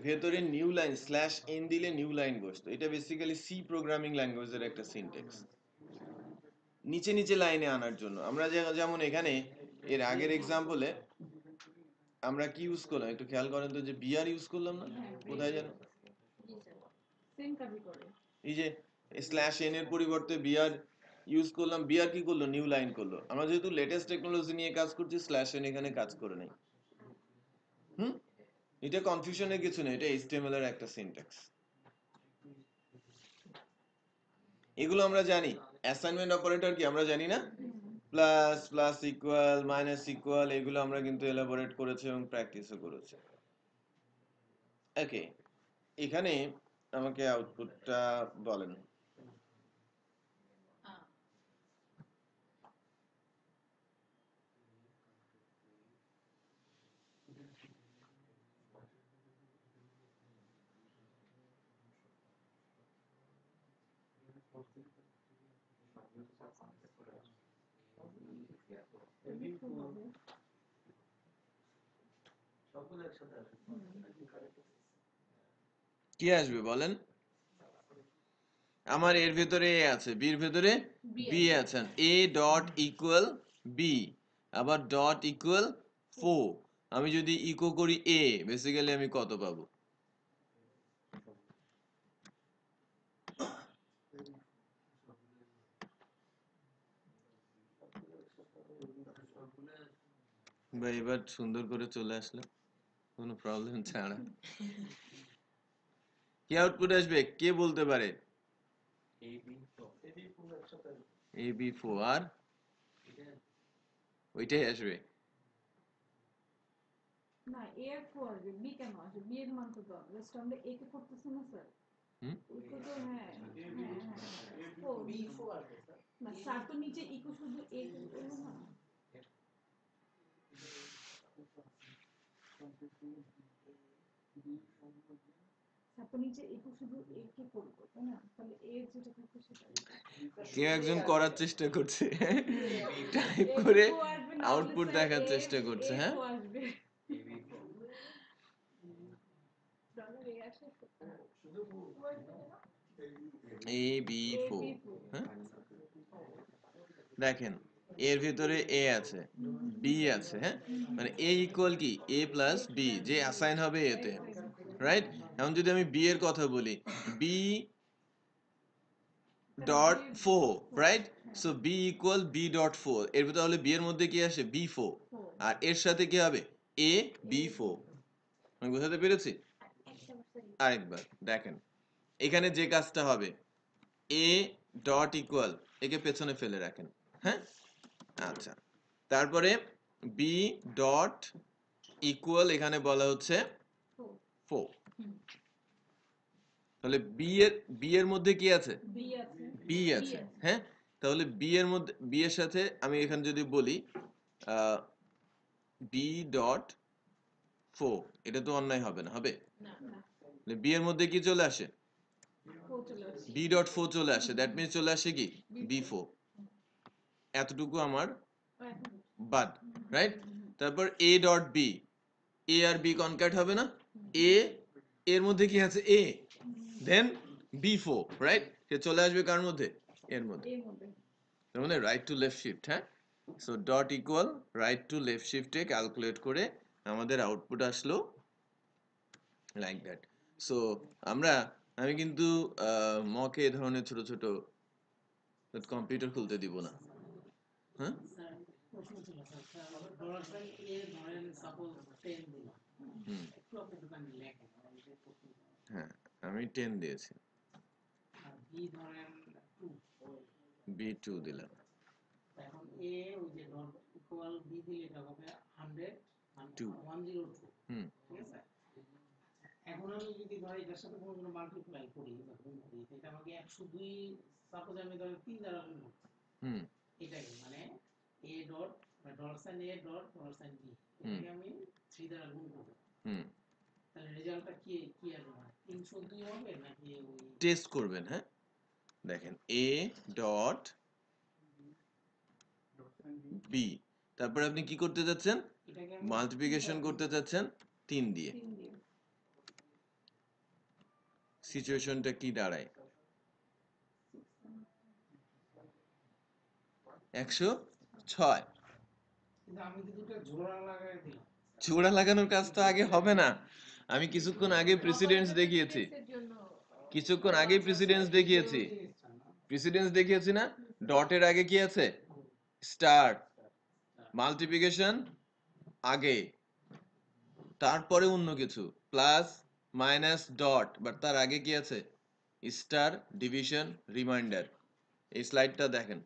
ভেতরে নিউ লাইন স্ল্যাশ এন দিলে নিউ লাইন বসতো, এটা বেসিক্যালি সি প্রোগ্রামিং ল্যাঙ্গুয়েজের একটা সিনট্যাক্স, নিচে নিচে লাইনে আনার জন্য। আমরা যেমন এখানে এর আগের এক্সাম্পলে আমরা কি ইউজ করলাম একটু খেয়াল করেন তো, যে বিআর ইউজ করলাম না, কোথায় যেন এই যে স্ল্যাশ এন এর পরিবর্তে বিআর ইউজ করলাম, বিআর কি করলো, নিউ লাইন করলো। আমরা যেহেতু লেটেস্ট টেকনোলজি নিয়ে কাজ করছি, স্ল্যাশ এন এখানে কাজ করে নাই। এটা কনফিউশনের কিছু নেই, এটা এইচটিএমএল এর একটা সিনট্যাক্স। এগুলো আমরা জানি, অ্যাসাইনমেন্ট অপারেটর কি আমরা জানি না, plus plus equal minus equal, এগুলো আমরা কিন্তু এলাবোরেট করেছি এবং প্র্যাকটিসও করেছি। ওকে, এখানে আমাকে আউটপুটটা বলেন। কি আসবে বলেন? আমার এর ভেতরে এ আছে, বির ভেতরে বি আছে, এ ডট ইকুয়াল বি, আবার ডট ইকুয়াল 4। আমি যদি ইকো করি এ, বেসিক্যালি আমি কত পাবো? বা এবার সুন্দর করে চলে আসলো কোনো প্রবলেম ছাড়া। কি আউটপুট আসবে কে বলতে পারে? AB4 আর ওইটাই আসবে না, এ আর 4 আসবে, বি কেন আসবে? বি এর মান কত? জাস্ট আমরা এ কে করতেছি না স্যার? ইকো তো হ্যাঁ B4 আসবে স্যার। না স্যার, তো নিচে ইকো শুধু এ করলো না। তারপর নিচে একটু শুধু এ কে করবো তাই না, তাহলে এর যেটা থাকবে সেটা কেউ একজন করার চেষ্টা করছে, টাইপ করে এটুকু আসবে না, আউটপুট দেখার চেষ্টা করছে। হ্যাঁ, এ আসবে ডলার এ আসে AB4। AB4 হ্যাঁ, দেখেন এর ভিতরে এ আছে, বি আছে। হ্যাঁ, মানে এ ইকুয়াল কি এ প্লাস বি, যে অ্যাসাইন হবে এতে, রাইট? এখন যদি আমি বি এর কথা বলি, B dot 4, right? So B equal B dot 4, এর ভিতরে হলে বি এর মধ্যে কি আসে B4, আর এর সাথে কি হবে এ B4। আমি বোঝাতে পেরেছি? আরেকবার দেখেন, এখানে যে কাজটা হবে, এ ডট ইকুয়াল, একে পেছনে ফেলে রাখেন। হ্যাঁ, আচ্ছা, তারপরে বি ডট ইকুয়াল এখানে বলা হচ্ছে 4। তাহলে বি এর মধ্যে কি আছে? বি আছে। হ্যাঁ, তাহলে বি এর মধ্যে, বি এর সাথে আমি এখানে যদি বলি বি ডট 4, এটা তো অন্যায় হবে না, হবে? বি এর মধ্যে কি চলে আসে? বি ডট 4 চলে আসে, দ্যাট মিনস চলে আসে কি B4। এতটুকু আমার বাদ, রাইট? তারপর এ ডট বি, এ আর বি কনক্যাট হবে না, এ এর মধ্যে কি আছে এ, দেন B4, রাইট? সে চলে আসবে কার মধ্যে? এর মধ্যে। তার মানে রাইট টু লেফট শিফট। হ্যাঁ, so dot equal right to left শিফটে ক্যালকুলেট করে আমাদের আউটপুট আসলো লাইক দ্যাট। সো আমি কিন্তু মকে এ ধরনের ছোট ছোট কম্পিউটার খুলতে দিব না। হ্যাঁ, হ্যাঁ, আমি 10 দিয়েছি, B2 দিলাম। এখন এ ওই যে ডট ইকুয়াল বি দিলে এটা হবে 100 2। 102। হুম, ঠিক আছে? এখন আমি যদি ধরি এটার সাথে কোনো মাল্টিপ্লাই করি বা গুণ করি, এটা আমাকে 102, সাপোজ আমি ধরি 3 দ্বারা গুণ করছি। হুম, এটাই মানে A dot dollar sign A dot dollar sign B, এটাকে আমি 3 দ্বারা গুণ করব। হুম, তাহলে রেজাল্টটা কি কি আসবে? মানে 302 হবে নাকি ওই টেস্ট করবেন। হ্যাঁ, দেখেন এ ডট বি, তারপর আপনি কি করতে যাচ্ছেন? এটাকে আমি মাল্টিপ্লিকেশন করতে যাচ্ছেন 3 দিয়ে। সিচুয়েশনটা কি দাঁড়ায়? 106। কিন্তু আমি তো দুটো জোড়া লাগাই দিলাম। জোড়া লাগানোর কাজ তো আগে হবে না। আমি কিছুক্ষণ আগে প্রেসিডেন্স দেখিয়েছি, কিছুক্ষণ আগে প্রেসিডেন্স দেখিয়েছি, প্রেসিডেন্স দেখিয়েছি না? ডটের আগে কি আছে? স্টার। মাল্টিপ্লিকেশন আগে, তারপরে অন্য কিছু, প্লাস মাইনাস ডট, বাট তার আগে কি আছে? Star, division, reminder. এই স্লাইডটা দেখেন,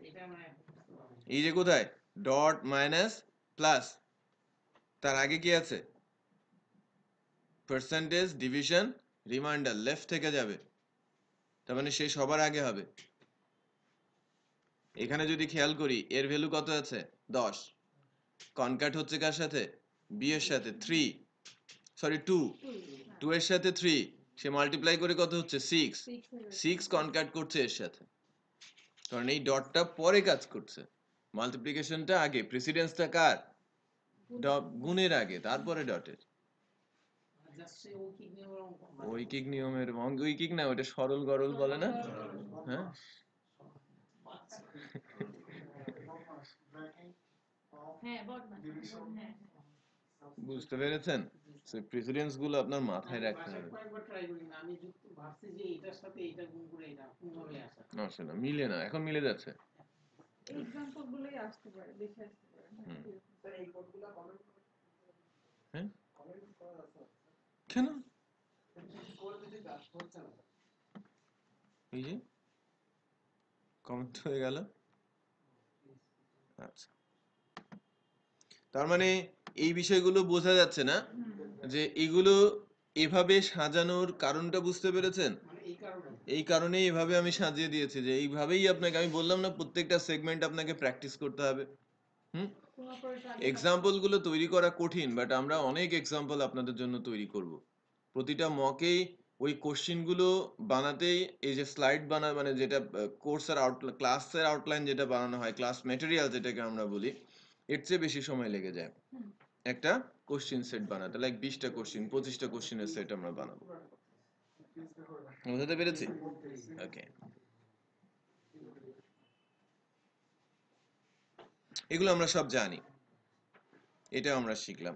এটা মানে এই যে কোথায় ডট মাইনাস প্লাস, তার আগে কি আছে? পার্সেন্টেজ, ডিভিশন, রিমাইন্ডার, লেফট থেকে যাবে, তার মানে সে সবার আগে হবে। এখানে যদি খেয়াল করি এর ভ্যালু কত আছে? 10। কনক্যাট হচ্ছে কার সাথে? বি এর সাথে 3, সরি 2, 2 এর সাথে 3, সে মাল্টিপ্লাই করে কত হচ্ছে? 6, 6 কনক্যাট করছে এর সাথে, কারণ এই ডটটা পরে কাজ করছে, মাল্টিপ্লিকেশনটা আগে, প্রেসিডেন্সটা কার? গুণের আগে, তারপরে ডটের। জাস্ট সেই ঐকিক নিয়মের অঙ্ক। ঐকিক নিয়মের, ঐকিক না, ওটা সরল গরল বলে না? হ্যাঁ, বুঝতে পেরেছেন? প্রেসিডেন্স গুলো আপনার মাথায় রাখতে হবে। কয়েকবার ট্রাই করি না, আমি যুক্ত ভাবছি যে এটার সাথে এটা গুণ করে এটা কোনভাবে আসে আসে না, মিলে না, এখন মিলে যাচ্ছে। এক্সাম্পল গুলোই আসতে পারে, দেখে আসতে পারে। স্যার এই কোডগুলো কমেন্ট হ্যাঁ, কেন? করে দিতে কাজ হচ্ছে না। এই যে কমেন্ট হয়ে গেল। আচ্ছা, তার মানে এই বিষয়গুলো বোঝা যাচ্ছে না যে এগুলো এভাবে সাজানোর কারণটা বুঝতে পেরেছেন? মানে এই কারণে এই কারণেই এভাবে আমি সাজিয়ে দিয়েছি, যে এইভাবেই আপনাকে, আমি বললাম না প্রত্যেকটা সেগমেন্ট আপনাকে প্র্যাকটিস করতে হবে। হুম, কোন অপারেটর আগে এক্সাম্পল গুলো তৈরি করা কঠিন, বাট আমরা অনেক এক্সাম্পল আপনাদের জন্য তৈরি করব। প্রতিটা মকেই ওই কোশ্চেন গুলো বানাতেই এই যে স্লাইড মানে যেটা কোর্সের ক্লাসের আউটলাইন যেটা বানানো হয়, ক্লাস ম্যাটেরিয়াল যেটাকে আমরা বলি, এর চেয়ে বেশি সময় লেগে যায় হুম। একটা কোশ্চেন সেট বানাতে। লাইক 20টা কোশ্চেন, 25টা কোশ্চেনের সেট আমরা বানাবো। বুঝতে পেরেছি? ওকে, এগুলো আমরা সব জানি, এটাও আমরা শিখলাম।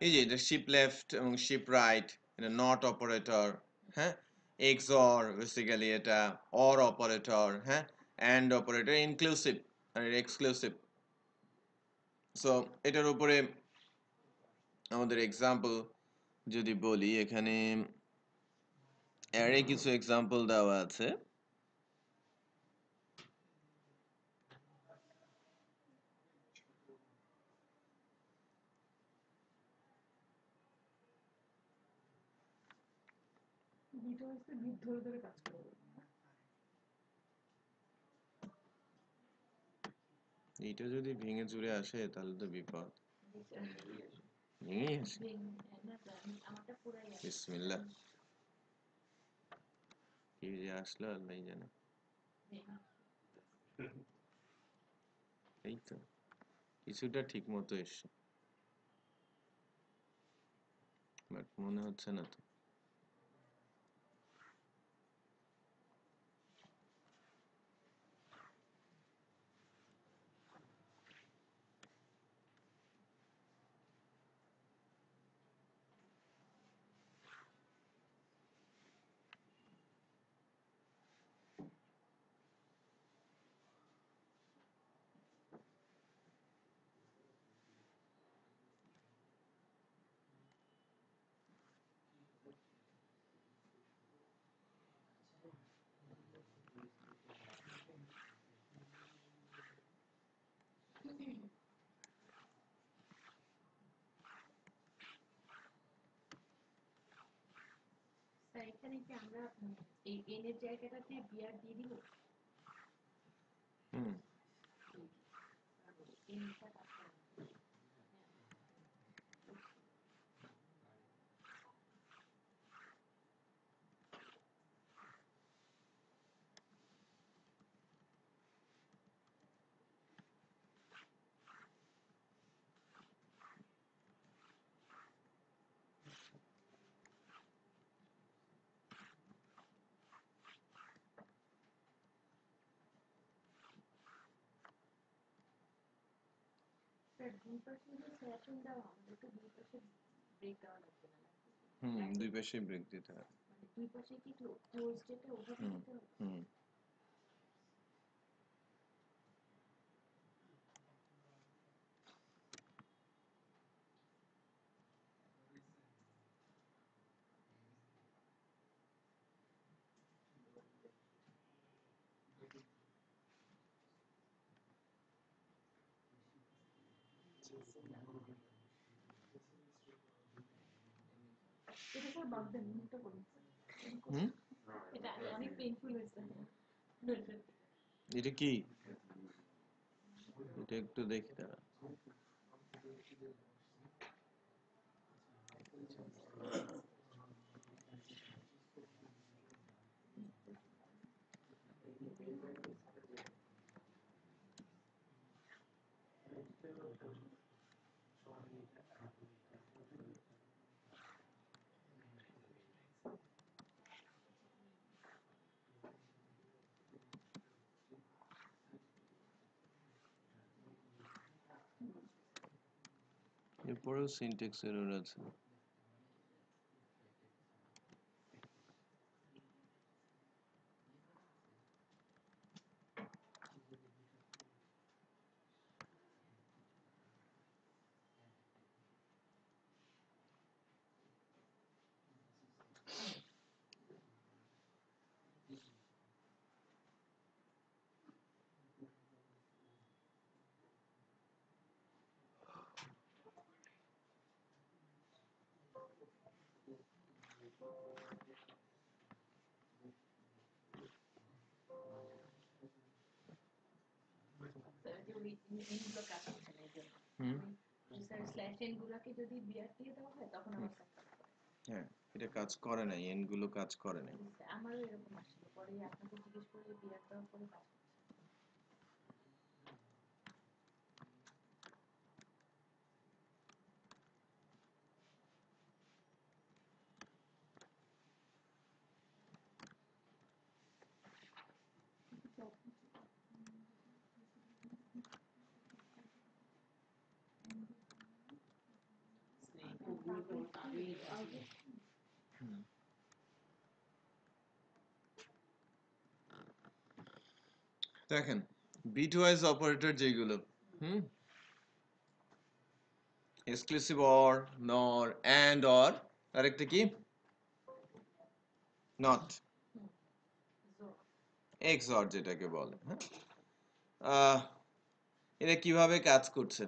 এই যে এটা শিপ লেফট এবং শিপ রাইট, এটা নট অপারেটর, হ্যাঁ, এক্সঅর বেসিক্যালি এটা অর অপারেটর, হ্যাঁ, অ্যান্ড অপারেটর, ইনক্লুসিভ আর এক্সক্লুসিভ। সো এটার উপরে আমাদের এক্সাম্পল যদি বলি, এখানে অ্যারে কিছু এক্সাম্পল দেওয়া আছে। দুটো হচ্ছে গ্রুপ ধরে ধরে কাজ করবে। এইটা যদি ভেঙে চুরে আসে তাহলে তো বিপদ। ভেঙেই আসে। আমারটা পুরাই আছে। বিসমিল্লাহ, কি যে আসলো আল্লাহ জানে। এই তো কিছুটা ঠিক মতো এসছে, বাট মনে হচ্ছে না তো। স্যার এখানে কি আমরা এই এন এর জায়গাটাতে বিআর দিয়ে দিব? হুম, এনটা কাটতে হবে। স্যার দুই পাশে যে সেশন দেওয়া, আমাদের তো দুই পাশে ব্রেক দেওয়া লাগবে না? দুই পাশে ব্রেক দিতে হবে। মানে দুই পাশে কি ক্লোজ যেটা ওভাবে হুম দিতে হবে? হুম, এটা স্যার বাদ দেন, মুখটা করুন। হুম। এটা অনেক পেইনফুল হয়েছে। এটা কি? এটা একটু দেখি দাঁড়া। এরপরেও সিনট্যাক্স এরর আছে। স্যার যে ওই এনগুলো কাজ চেন গুলোকে যদি বিয়ার দিয়ে দেওয়া হয় তখন আবার স্যাক কাজ করে। হ্যাঁ, এটা কাজ করে নাই, এন গুলো কাজ করে নাই। আমারও এরকম আসছিল, পরে আপনাকে জিজ্ঞেস করে বিয়ার দেওয়ার পরে কাজ করছে। এই কোডগুলো তো আগেই আছে। দেখেন বিটওয়াইজ অপারেটর যেগুলো, এক্সক্লুসিভ অর, নর, অ্যান্ড, অর, আরেকটা কি নট, এক্সঅর যেটাকে বলে। হ্যাঁ, এটা কিভাবে কাজ করছে?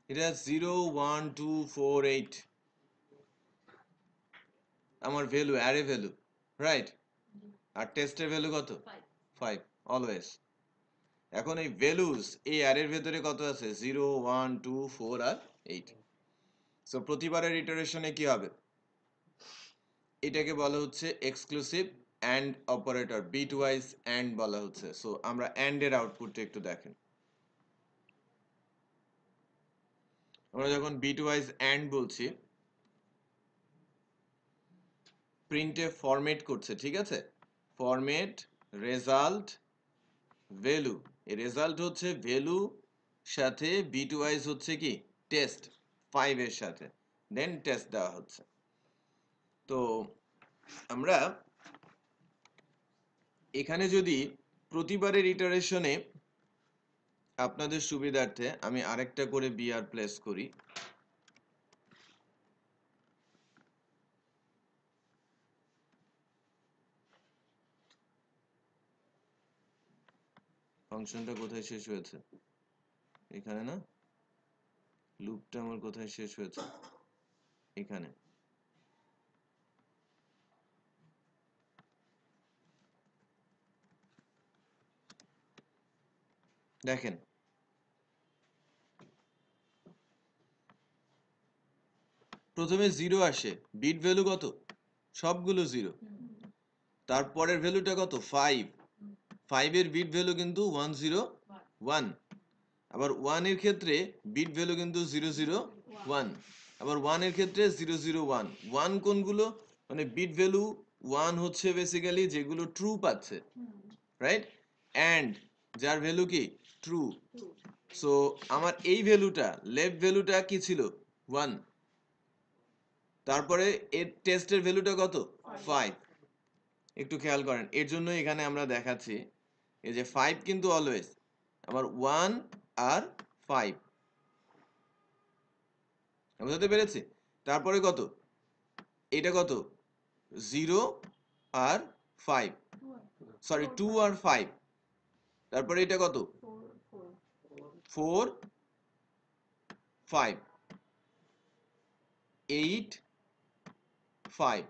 এটা 0 1 2 4 8 আমার ভ্যালু, অ্যারে ভ্যালু, রাইট? আর টেস্টের ভ্যালু কত? 5 অলওয়েজ। এখন এই ভ্যালুস এই অ্যারের ভেতরে কত আছে? 0 1 2 4 আর 8। সো প্রতিবারের ইটারেশনে কি হবে? এটাকে বলা হচ্ছে exclusive and operator, bitwise and বলা হচ্ছে। সো আমরা অ্যান্ড এর আউটপুটটা একটু দেখেন। আমরা যখন বিট ওয়াইজ অ্যান্ড বলছি, প্রিন্টে ফরম্যাট করছে, ঠিক আছে? ফরম্যাট রেজাল্ট ভ্যালু, এই রেজাল্ট হচ্ছে ভ্যালু সাথে বিট ওয়াইজ হচ্ছে কি টেস্ট 5 এর সাথে, দেন টেস্ট দেওয়া হচ্ছে। তো আমরা এখানে যদি প্রতিবারের ইটারেশনে আপনাদের সুবিধার্থে আমি আরেকটা করে বিআর প্লেস করি। ফাংশনটা কোথায় শেষ হয়েছে? এখানে না, লুপটা আমার কোথায় শেষ হয়েছে? এখানে। দেখেন প্রথমে 0 আসে, বিট ভ্যালু কত? সবগুলো 0। তারপরের ভ্যালুটা কত? 5। 5 এর বিট ভ্যালু কিন্তু 1 0 1। আবার 1 এর ক্ষেত্রে বিট ভ্যালু কিন্তু 0 0 1। আবার 1 এর ক্ষেত্রে 0 0 1। 1 কোনগুলো? মানে বিট ভ্যালু 1 হচ্ছে বেসিক্যালি যেগুলো ট্রু পাচ্ছে, রাইট? অ্যান্ড যার ভ্যালু কি ট্রু। সো আমার এই ভ্যালুটা, লেফট ভ্যালুটা কি ছিল? 1। তারপরে এর টেস্টের ভ্যালুটা কত? 5। একটু খেয়াল করেন, এর জন্য এখানে আমরা দেখাচ্ছি এই যে 5 কিন্তু অলওয়েজ আবার 1 আর 5, বুঝতে পেরেছি? তারপরে কত? এটা কত? 0 আর 5, সরি 2 আর 5। তারপরে এটা কত? 4 5 8 5।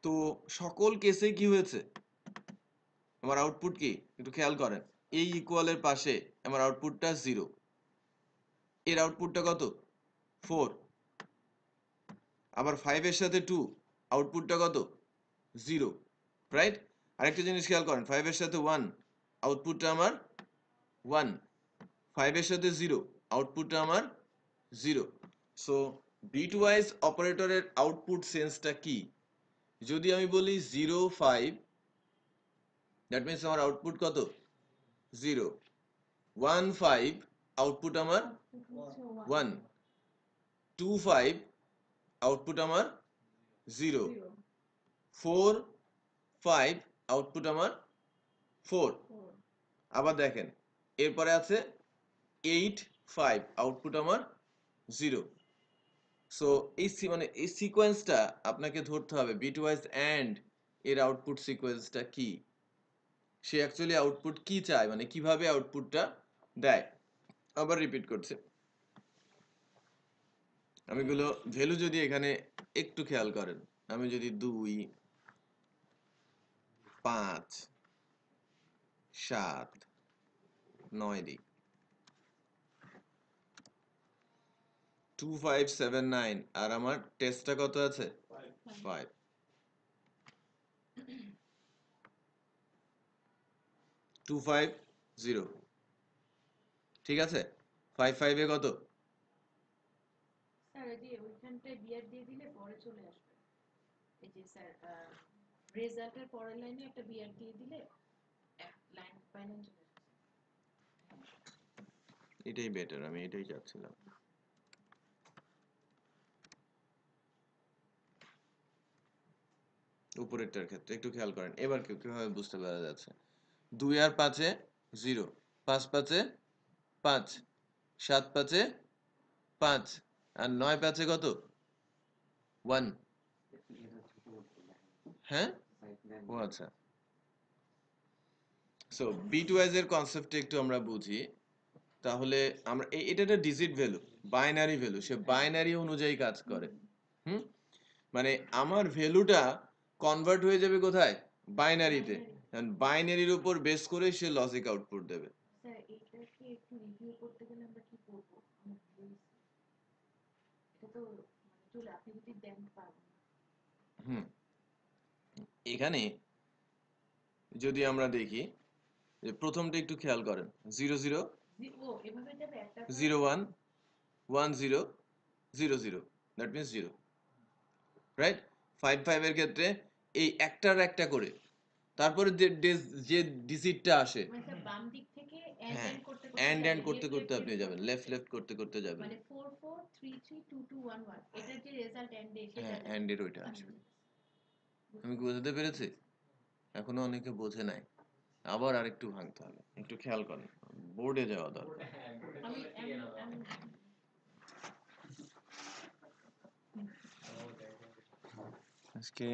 তো সকল কেসে কি হয়েছে? আমার আউটপুট কি একটু খেয়াল করেন, এই ইকুয়ালের পাশে আমার আউটপুটটা 0, এর আউটপুটটা কত? 4। আবার 5 এর সাথে 2, আউটপুটটা কত? 0, রাইট? আরেকটা জিনিস খেয়াল করেন, 5 এর সাথে 1, আউটপুটটা আমার 1। 5 এর সাথে 0, আউটপুটটা আমার 0। সো বিট ওয়াইজ অপারেটরের আউটপুট সেন্সটা কি? যদি আমি বলি 0 5, দ্যাট মিন্স আমার আউটপুট কত? 0। 1 5, আউটপুট আমার 1। 2 5, আউটপুট আমার 0। 4 5, আউটপুট আমার 4। আবার দেখেন এরপরে আছে 8 5, আউটপুট আমার 0। সো মানে এই সিকোয়েন্সটা আপনাকে ধরতে হবে, বিট ওয়াইজ অ্যান্ড এর আউটপুট সিকোয়েন্সটা কি, সে অ্যাকচুয়ালি আউটপুট কি চায়, মানে কিভাবে আউটপুটটা দেয়। আবার রিপিট করছে, আমি গুলো ভ্যালু যদি এখানে একটু খেয়াল করেন, আমি যদি 2 5 7 9 দিক 2579 আর আমার টেস্টটা কত আছে 5 250 ঠিক আছে 55 এ কত স্যার এই যে ওইখানটায় বিয়ার দিয়ে দিলে পরে চলে আসবে এই যে স্যার রেজাল্টের পরের লাইনে একটা বিয়ার দিয়ে দিলে এক লাইন ফাইনাল চলে আসবে এটাই বেটার আমি এটাই চাচ্ছিলাম উপরেরটার ক্ষেত্রে একটু খেয়াল করেন এবার কিভাবে বুঝতে পারা যাচ্ছে 2 আর 5 এ 0 5 5 এ 5 7 5 এ 5 আর 9 5 এ কত 1 হ্যাঁ ও আচ্ছা সো বিটওয়াইজ এর কনসেপ্টটা একটু আমরা বুঝি তাহলে আমরা এটা একটা ডিজিট ভ্যালু বাইনারি ভ্যালু সে বাইনারি অনুযায়ী কাজ করে হুম মানে আমার ভ্যালুটা কনভার্ট হয়ে যাবে কোথায় বাইনারিতে বাইনারির উপর বেস করে সে লজিক আউটপুট দেবে স্যার এটাকে একটু রিভিউ করতে গেলে আমরা কি করব এটা তো মানে চলে আপনি যদি দেন পারবেন হুম এখানে যদি আমরা দেখি যে প্রথমটা একটু খেয়াল করেন 0 0 ও এভাবে যাবে একটা 0 1 1 0 0 0 দ্যাট মিন্স 0 রাইট 5 5 এর ক্ষেত্রে এই একটার একটা করে তারপরে যে ডিজিটটা আসে মানে স্যার বাম দিক থেকে হ্যাঁ এন্ড করতে করতে আপনি যাবেন লেফট করতে করতে যাবেন মানে 4 4 3 3 2 2 1 1 এটার যে রেজাল্ট এন্ডে সেটা হ্যাঁ এন্ডের ওইটা আসবে আমি কি বুঝতে পেরেছি এখনো অনেকে বোঝে নাই আবার আরেকটু ভাঙতে হবে একটু খেয়াল করেন বোর্ডে যাওয়া দরকার আমি আজকে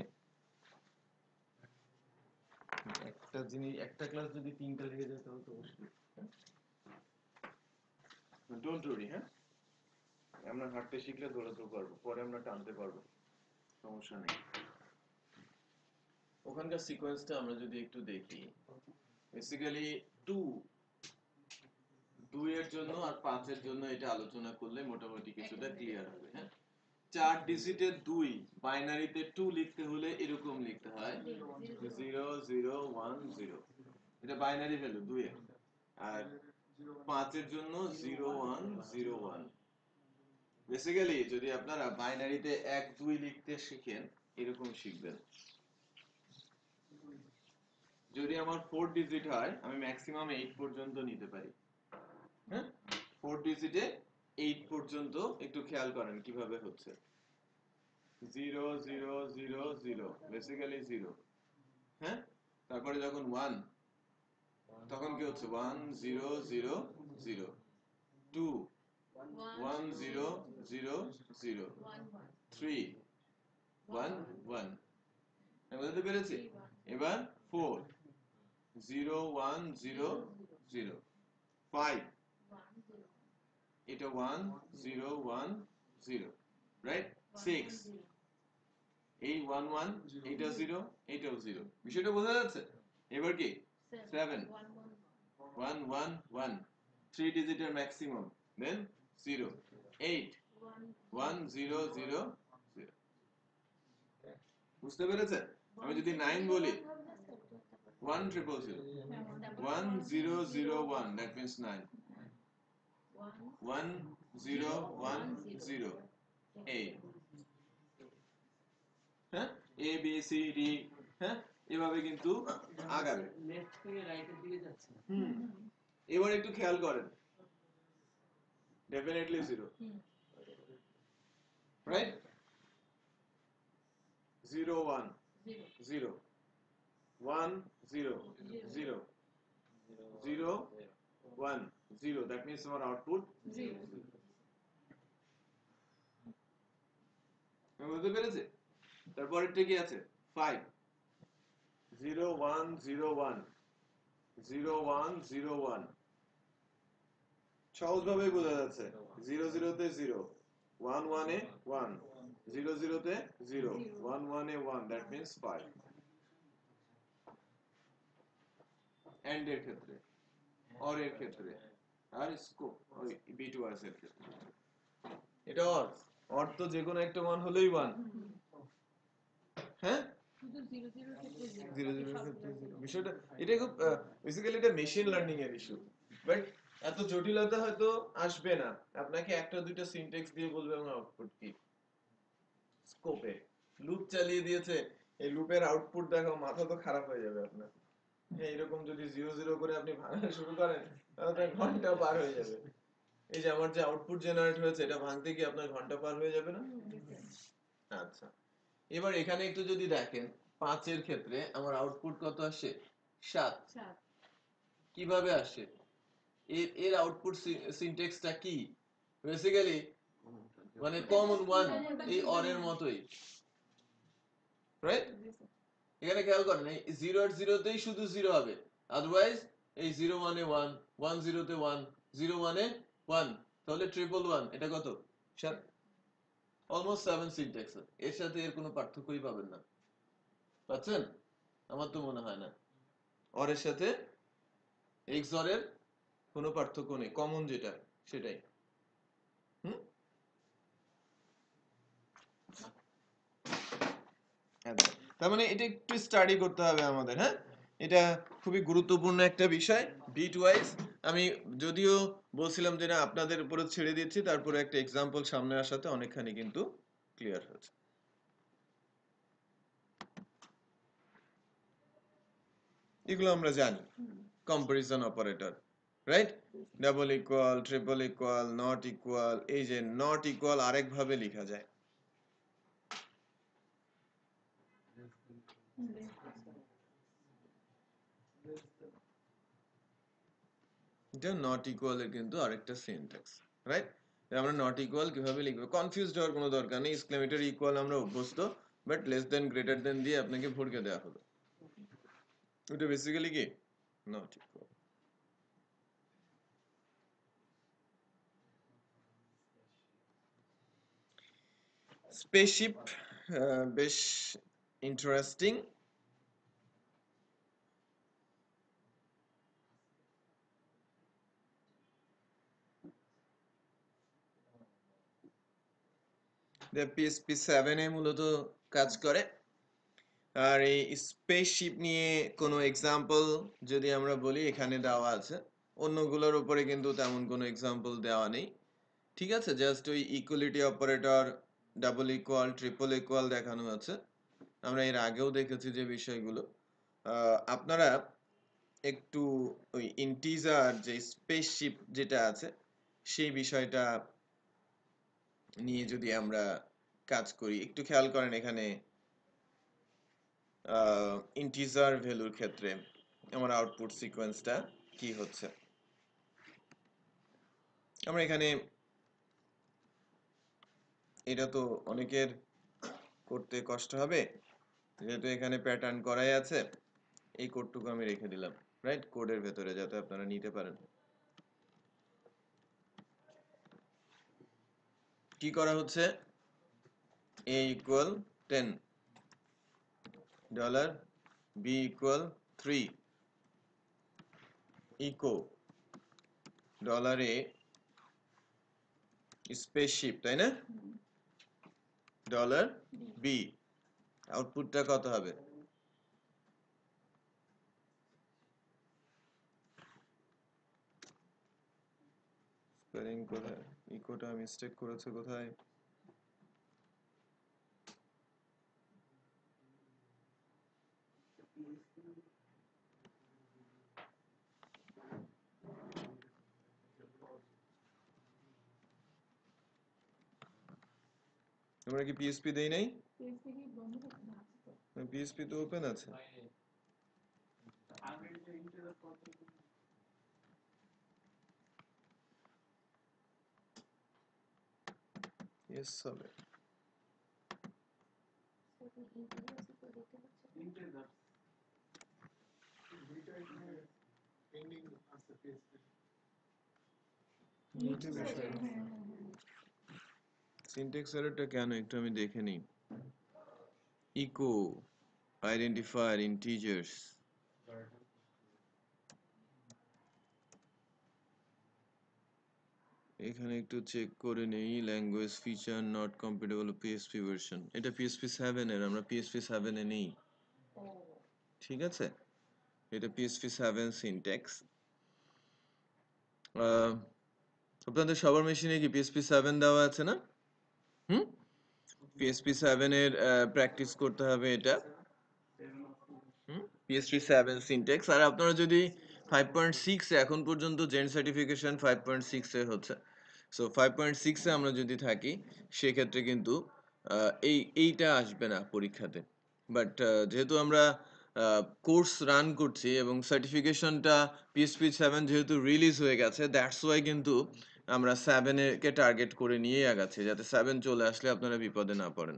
একটা জিনিস একটা ক্লাস যদি তিনটা লেগে যায় তাহলে তো মুশকিল ডোন্ট ওয়ারি হ্যাঁ আমরা হাঁটতে শিখলে দৌড়াতে পারবো পরে আমরা টানতে পারবো সমস্যা নেই ওখানকার সিকোয়েন্সটা আমরা যদি একটু দেখি বেসিক্যালি 2 এর জন্য আর 5 এর জন্য এটা আলোচনা করলে মোটামুটি কিছুটা ক্লিয়ার হবে হ্যাঁ 4 ডিজিটের 2 বাইনারিতে 2 লিখতে হলে এরকম লিখতে হয় 0 0 1 0 এটা বাইনারি ভ্যালু 2 এর আর 5 এর জন্য 0 1 0 1 বেসিক্যালি যদি আপনারা বাইনারিতে 1 2 লিখতে শিখেন এরকম শিখবেন যদি আমার 4 ডিজিট হয় আমি ম্যাক্সিমাম 8 পর্যন্ত নিতে পারি হ্যাঁ 4 ডিজিটে 8 পর্যন্ত একটু খেয়াল করেন কিভাবে হচ্ছে 0 0 0 0 বেসিক্যালি 0 হ্যাঁ তারপরে যখন 1 তখন কি হচ্ছে 1 0 0 0 2 1 0 0 0 3 1 1 আমি বুঝতে পেরেছি এবার 4 0 1 0 0 5 এটা 1 0 1 0 রাইট 6 এই 1 1 এইটা 0 এইটাও 0 বিষয়টা বোঝা যাচ্ছে এবার কি 7 1 1 1 3 ডিজিটের ম্যাক্সিমাম দেন 0 8 1 0 0 0 বুঝতে পেরেছেন আমি যদি 9 বলি 1 triple 0 1 0 0 1 that means 9 1 0 1 0 8 হ্যাঁ এ বি সি ডি হ্যাঁ এভাবে কিন্তু আগাবে লেফট থেকে রাইটের দিকে যাচ্ছে এবার একটু খেয়াল করেন definitely 0 right 0 1 0 1 0 0 0 1 0 that means our output 0 বুঝতে পেরেছে তারপরেরটা কি আছে 5 0 1 0 1 0 1 0 1 সহজভাবে বোঝা যাচ্ছে 0 0 তে 0 1 1 এ 1 0 0 তে 0 1 1 এ 1 that means 5 এন্ড এর ক্ষেত্রে, অর এর ক্ষেত্রে, আর স্কোপ ওই B2S এর ক্ষেত্রে। এটা অর তো যে কোনো একটা মান হলেই 1, হ্যাঁ শুধু 0 0 ক্ষেত্রে 0 জিরো বাকি জিরোর সবগুলো ক্ষেত্রে 0 zero। বিষয়টা এটা খুব বেসিক্যালি এটা মেশিন লার্নিং এর ইস্যু, বাট এত জটিলতা হয়তো আসবে না। আপনাকে একটা দুইটা সিনট্যাক্স দিয়ে বলবে এবং আউটপুট কি স্কোপে লুপ চালিয়ে দিয়েছে, এই লুপের আউটপুট দেখো, মাথা তো খারাপ হয়ে যাবে আপনার। হ্যাঁ, এরকম যদি 0 0 করে আপনি ভাঙা শুরু করেন তাহলে তো ঘন্টা পার হয়ে যাবে। এই যে আমার যে আউটপুট জেনারেট হয়েছে এটা ভাঙতে কি আপনার ঘন্টা পার হয়ে যাবে না? আচ্ছা, এবার এখানে একটু যদি দেখেন 5 এর ক্ষেত্রে আমার আউটপুট কত আসে? 7। 7 কিভাবে আসে? এর এর আউটপুট সিনট্যাক্সটা কি? বেসিক্যালি মানে কমন ওয়ান, এই অর এর মতোই, রাইট? এখানে খেয়াল করেন এই 0 আর 0 তেই শুধু 0 হবে, আদারওয়াইজ এই 0 1 এ 1, 1 0 তে 1, 0 1 এ 1, তাহলে ট্রিপল 1, এটা কত? 7, অলমোস্ট 7 সিনট্যাক্স। এর সাথে এর কোনো পার্থক্যই পাবেন না, পাচ্ছেন? আমার তো মনে হয় না। অরের সাথে এক্স অরের কোনো পার্থক্য নেই, কমন যেটা সেটাই। হুম, আচ্ছা, তার মানে এটা একটু স্টাডি করতে হবে আমাদের, হ্যাঁ এটা খুবই গুরুত্বপূর্ণ একটা বিষয়। বিট ওয়াইজ আমি যদিও বলছিলাম যে না আপনাদের উপরে ছেড়ে দিচ্ছি, তারপরে একটা এক্সাম্পল সামনে আসাতে অনেকখানি কিন্তু ক্লিয়ার হয়েছে। এগুলো আমরা জানি, comparison operator, right? Double equal, triple equal, not equal. এই যে নট ইকুয়াল আরেক ভাবে লেখা যায়, এটা নট ইকুয়াল এর কিন্তু আরেকটা সিনট্যাক্স, রাইট? আমরা নট ইকুয়াল কিভাবে লিখবো, কনফিউজড হওয়ার কোনো দরকার নেই। এক্সক্লেমেটর ইকুয়াল আমরা অভ্যস্ত, but less than greater than দিয়ে আপনাকে ভরকে দেওয়া হলো, এটা বেসিক্যালি কি নট ইকুয়াল। স্পেসশিপ বেশ ইন্টারেস্টিং। PHP 7 এ মূলত কাজ করে। আর এই স্পেসশিপ নিয়ে কোনো এক্সাম্পল যদি আমরা বলি এখানে দেওয়া আছে, অন্যগুলোর উপরে কিন্তু তেমন কোনো এক্সাম্পল দেওয়া নেই, ঠিক আছে? জাস্ট ওই equality operator, double equal, triple equal দেখানো আছে। আমরা এর আগেও দেখেছি যে বিষয়গুলো। আপনারা একটু ওই ইন্টিজার যে স্পেসশিপ যেটা আছে সেই বিষয়টা নিয়ে যদি আমরা কাজ করি, একটু খেয়াল করেন এখানে ইন্টিজার ভ্যালুর ক্ষেত্রে আমার আউটপুট সিকোয়েন্সটা কি হচ্ছে। আমরা এখানে, এটা তো অনেকের করতে কষ্ট হবে, যেহেতু এখানে প্যাটার্ন করাই আছে, এই কোডটুকু আমি রেখে দিলাম, রাইট? কোডের ভেতরে যাতে আপনারা নিতে পারেন। কি করা হচ্ছে? a equal 10, dollar b equal 3, echo dollar a spaceship, তাই না? ডলার b, আউটপুটটা কত হবে? স্পেলিং কোথায়, ইকোটা মিস্টেক করেছে কোথায়? আমরা কি পিএসপি দেই নাই? PHP কি বন্ধ করতে না আছে তো? পিএসপি তো ওপেন আছে। ইয়েস হবে। সিনট্যাক্স এররটা কেন একটু আমি দেখে নিই। ইকো আইডেন্টিফায়ার ইন্টিজার্স, এখানে একটু চেক করে নেই, language feature not compatible PSP version, এটা পিএসপি 7 এর, আমরা পিএসপি 7 এ নেই, ও ঠিক আছে? এটা পিএসপি 7 সিনট্যাক্স। আপনাদের সবার মেশিনে কি পিএসপি 7 দেওয়া আছে না? পিএসপি 7 এর প্র্যাকটিস করতে হবে এটা, পিএসপি 7 সিনট্যাক্স। আর আপনারা যদি 5.6 এ এখন পর্যন্ত জেন সার্টিফিকেশন 5.6 এ হচ্ছে, সো 5.6 এ আমরা যদি থাকি সেক্ষেত্রে কিন্তু এইটা আসবে না পরীক্ষাতে। বাট যেহেতু আমরা কোর্স রান করছি এবং সার্টিফিকেশনটা পিএসপি 7 যেহেতু রিলিজ হয়ে গেছে, দ্যাটস ওয়াই কিন্তু আমরা 7 কে টার্গেট করে নিয়েই আগাচ্ছি, যাতে 7 চলে আসলে আপনারা বিপদে না পড়েন,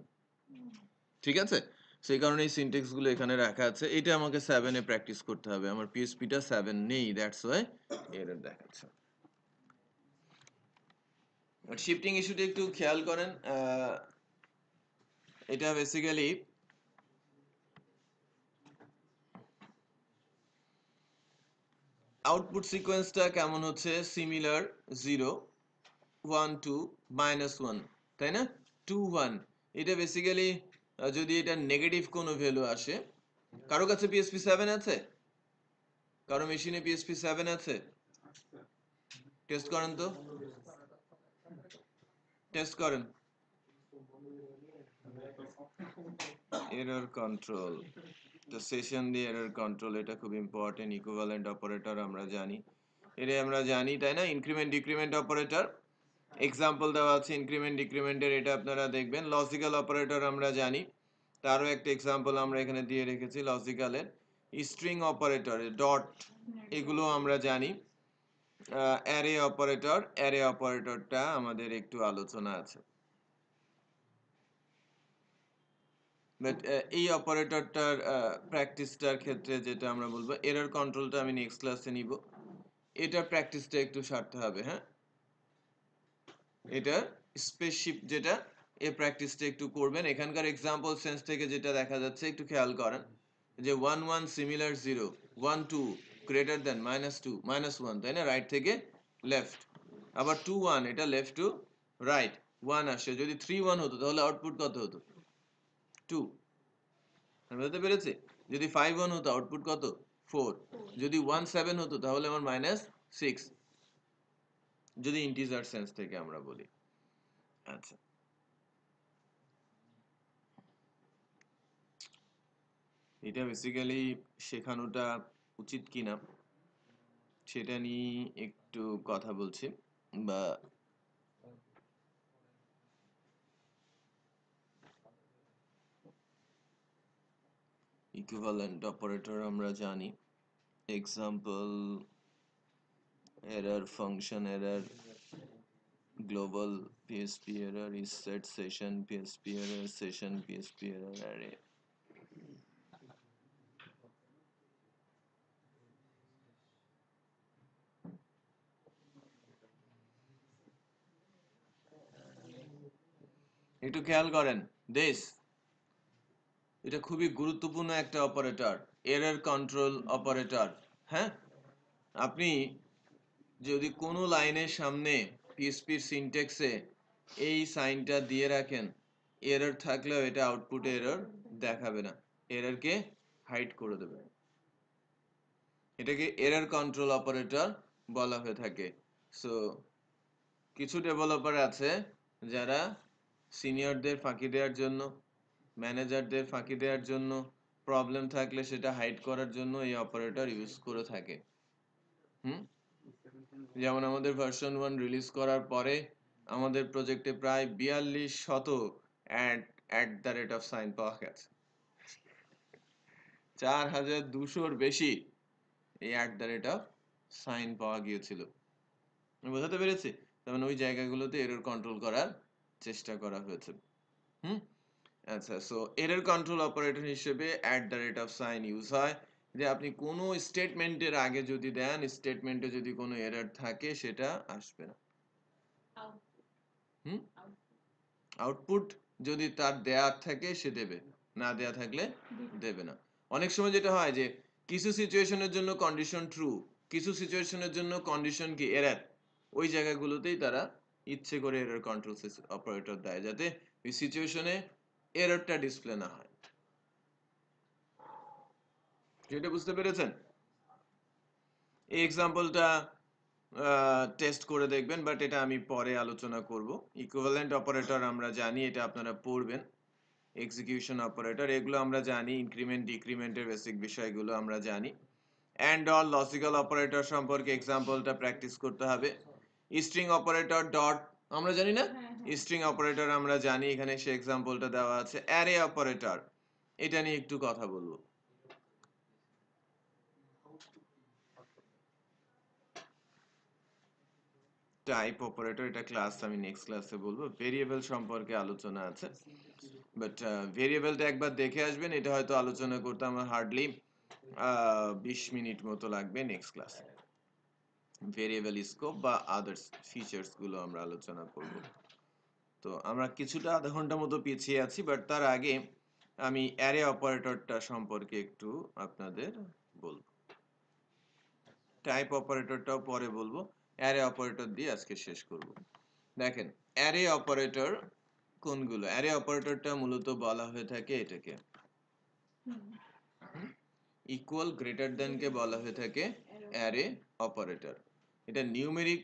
ঠিক আছে? সেই কারণে এই সিনট্যাক্স গুলো এখানে রাখা আছে। এটা আমাকে 7 এ প্র্যাকটিস করতে হবে, আমার পিএসপিটা 7 নেই, দ্যাটস ওয়াই এরর দেখাচ্ছে। শিফটিং ইস্যুটা একটু খেয়াল করেন, এটা বেসিক্যালি আউটপুট সিকোয়েন্সটা কেমন হচ্ছে, সিমিলার 0 1 2 -1, তাই না? 2 1, এটা বেসিক্যালি যদি এটা নেগেটিভ কোনো ভ্যালু আসে, কারো কাছে পিএসপি 7 আছে? কারো মেশিনে পিএসপি 7 আছে? টেস্ট করেন তো, টেস্ট করেন। এরর কন্ট্রোল, তো সেশন দিয়ে এরর কন্ট্রোল, এটা খুব ইম্পর্টেন্ট। ইকুইভ্যালেন্ট অপারেটর আমরা জানি, এটা আমরা জানি, তাই না? ইনক্রিমেন্ট ডিক্রিমেন্ট অপারেটর এক্সাম্পল দেওয়া আছে, ইনক্রিমেন্ট ডিক্রিমেন্টের, এটা আপনারা দেখবেন। লজিক্যাল অপারেটর আমরা জানি, তারও একটা এক্সাম্পল আমরা এখানে দিয়ে রেখেছি লজিক্যালের। স্ট্রিং অপারেটর, ডট, এগুলো আমরা জানি। অ্যারে অপারেটর, অ্যারে অপারেটরটা আমাদের একটু আলোচনা আছে, বাট এই অপারেটরটার প্র্যাকটিসটার ক্ষেত্রে যেটা আমরা বলবো, এরর কন্ট্রোলটা আমি নেক্সট ক্লাসে নিব, এটার প্র্যাকটিসটা একটু সারতে হবে। হ্যাঁ, এটার স্পেসশিপ যেটা, এই প্র্যাকটিসটা একটু করবেন। এখানকার এক্সাম্পল সেন্স থেকে যেটা দেখা যাচ্ছে একটু খেয়াল করেন, যে 1 1 সিমিলার 0, 1 2 গ্রেটার দেন -2 -1, তাই না? রাইট থেকে লেফট। আবার 2 1, এটা লেফট টু রাইট 1 আসে। যদি 3 1 হতো তাহলে আউটপুট কত হতো? 2, বুঝতে পেরেছি? যদি 5 1 হতো আউটপুট কত? 4। যদি 1 7 হতো তাহলে আমার -6, যদি ইন্টিজার সেন্স থেকে আমরা বলি। আচ্ছা, এটা বেসিক্যালি শেখানোটা উচিত কিনা সেটা নিয়ে একটু কথা বলছি, বা ইকুইভ্যালেন্ট অপারেটর আমরা জানি, example error, function error, global PSP error, is set session PSP error, session PSP error, array. একটু খেয়াল করেন, দেশ, এটা খুবই গুরুত্বপূর্ণ একটা অপারেটর, এরর কন্ট্রোল অপারেটর। হ্যাঁ, আপনি যদি কোনো লাইনের সামনে পিএসপির সিনট্যাক্সে এই সাইনটা দিয়ে রাখেন, এরর থাকলেও এটা আউটপুটে এরর দেখাবে না, এররকে হাইড করে দেবে। এটাকে এরর কন্ট্রোল অপারেটর বলা হয়ে থাকে। সো কিছু ডেভেলপার আছে যারা সিনিয়রদের ফাঁকি দেওয়ার জন্য, ম্যানেজারদের ফাঁকি দেওয়ার জন্য, প্রবলেম থাকলে সেটা হাইড করার জন্য এই অপারেটর ইউজ করে থাকে। যেমন আমাদের ভার্সন 1 রিলিজ করার পরে আমাদের প্রজেক্টে প্রায় 4200 @_ পাওয়া গেছে, 4200-র বেশি এই @_ পাওয়া গিয়েছিল। বোঝাতে পেরেছি? তার মানে ওই জায়গাগুলোতে এরর কন্ট্রোল করার চেষ্টা করা হয়েছে। আচ্ছা, সো এরর কন্ট্রোল অপারেটর হিসেবে @_ ইউজ হয়, যে আপনি কোনো স্টেটমেন্টের আগে যদি দেন, স্টেটমেন্টে যদি কোনো এরর থাকে সেটা আসবে না। আউটপুট যদি তার দেয়ার থাকে সে দেবে, না দেয়া থাকলে দেবে না। অনেক সময় যেটা হয় যে কিছু সিচুয়েশনের জন্য কন্ডিশন ট্রু, কিছু সিচুয়েশনের জন্য কন্ডিশন কি এরর, ওই জায়গাগুলোতেই তারা ইচ্ছে করে এরর কন্ট্রোল অপারেটর দেয় যাতে ওই সিচুয়েশনে এররটা ডিসপ্লে না হয়। সেটা বুঝতে পেরেছেন? এই এক্সাম্পলটা টেস্ট করে দেখবেন, বাট এটা আমি পরে আলোচনা করব। ইকুইভ্যালেন্ট অপারেটর আমরা জানি, এটা আপনারা পড়বেন। এক্সিকিউশন অপারেটর এগুলো আমরা জানি, ইনক্রিমেন্ট ডিক্রিমেন্টের বেসিক বিষয়গুলো আমরা জানি। অ্যান্ড অল লজিক্যাল অপারেটর সম্পর্কে এক্সাম্পলটা প্র্যাকটিস করতে হবে। স্ট্রিং অপারেটর ডট আমরা জানি না, স্ট্রিং অপারেটর আমরা জানি, এখানে সে এক্সাম্পলটা দেওয়া আছে। অ্যারে অপারেটর এটা নিয়ে একটু কথা বলবো। টাইপ অপারেটর এটা ক্লাস আমি নেক্সট ক্লাসে বলবো। ভেরিয়েবল সম্পর্কে আলোচনা আছে, বাট ভেরিয়েবলটা একবার দেখে আসবেন, এটা হয়তো আলোচনা করতে আমার হার্ডলি 20 মিনিট মতো লাগবে নেক্সট ক্লাসে। ভেরিয়েবল স্কোপ বা আদার্স ফিচার্স গুলো আমরা আলোচনা করব। তো আমরা কিছুটা আধা ঘন্টা মতো পিছিয়ে আছি, বাট তার আগে আমি অ্যারে অপারেটরটা সম্পর্কে একটু আপনাদের বলবো। টাইপ অপারেটরটাও পরে বলবো, অ্যারে অপারেটর দিয়ে আজকে শেষ করব। দেখেন অ্যারে অপারেটর কোনগুলো? অ্যারে অপারেটরটা মূলত বলা হয়ে থাকে এটাকে ইকুয়াল গ্রেটার দ্যান কে বলা হয়ে থাকে অ্যারে অপারেটর। এটা নিউমেরিক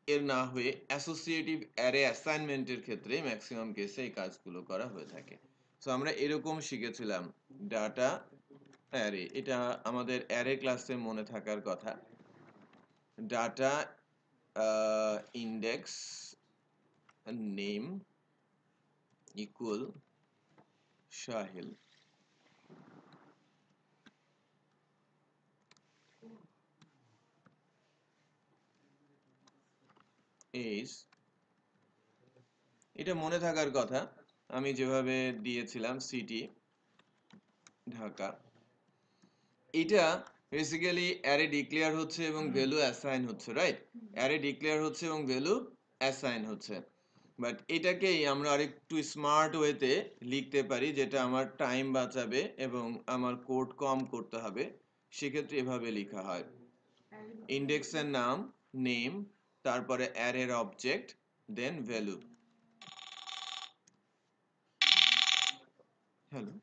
এর না হয়ে অ্যাসোসিয়েটিভ অ্যারে অ্যাসাইনমেন্টের ক্ষেত্রে ম্যাক্সিমাম কেসে এই কাজগুলো করা হয়ে থাকে। সো আমরা এরকম শিখেছিলাম ডাটা অ্যারে, এটা আমাদের অ্যারে ক্লাসে মনে থাকার কথা। Data index name equal Sahil is, এটা মনে থাকার কথা। আমি যেভাবে দিয়েছিলাম সিটি ঢাকা, এটা বেসিক্যালি অ্যারে ডিক্লেয়ার হচ্ছে এবং ভ্যালু অ্যাসাইন হচ্ছে, রাইট? অ্যারে ডিক্লেয়ার হচ্ছে এবং ভ্যালু অ্যাসাইন হচ্ছে, বাট এটাকেই আমরা আরেকটু স্মার্ট ওয়েতে লিখতে পারি, যেটা আমার টাইম বাঁচাবে এবং আমার কোড কম করতে হবে। সেক্ষেত্রে এভাবে লেখা হয়, ইন্ডেক্সের নাম নেম, তারপরে অ্যারের অবজেক্ট, দেন ভ্যালু। হ্যালো,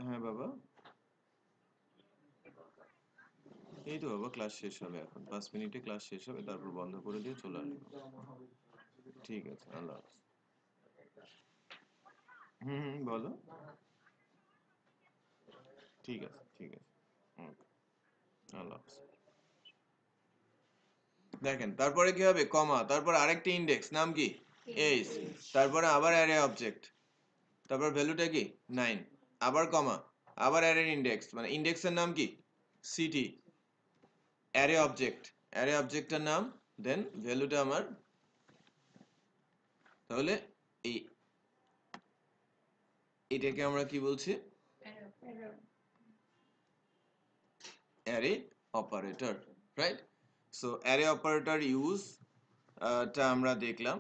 হ্যাঁ বাবা, এই তো বাবা ক্লাস শেষ হবে এখন, 5 মিনিটে ক্লাস শেষ হবে, তারপর বন্ধ করে দিয়ে চলে আসবো। ঠিক আছে, আল্লাহ হাফেজ। বলো। ঠিক আছে, ঠিক আছে, আল্লাহ হাফেজ। দেখেন তারপরে কি হবে, কমা, তারপর আরেকটা ইন্ডেক্স, নাম কি এইচ, তারপরে আবার অ্যারে অবজেক্ট, তারপর ভ্যালুটা কি 9, আবার কমা, আবার অ্যারে ইন্ডেক্স, মানে ইন্ডেক্সের নাম কি সিটি, অ্যারে অবজেক্ট, অ্যারে অবজেক্টের নাম, দেন ভ্যালুটা আমার। তাহলে এই এটাকে আমরা কি বলছি, array operator, right? So array operator use টা আমরা দেখলাম।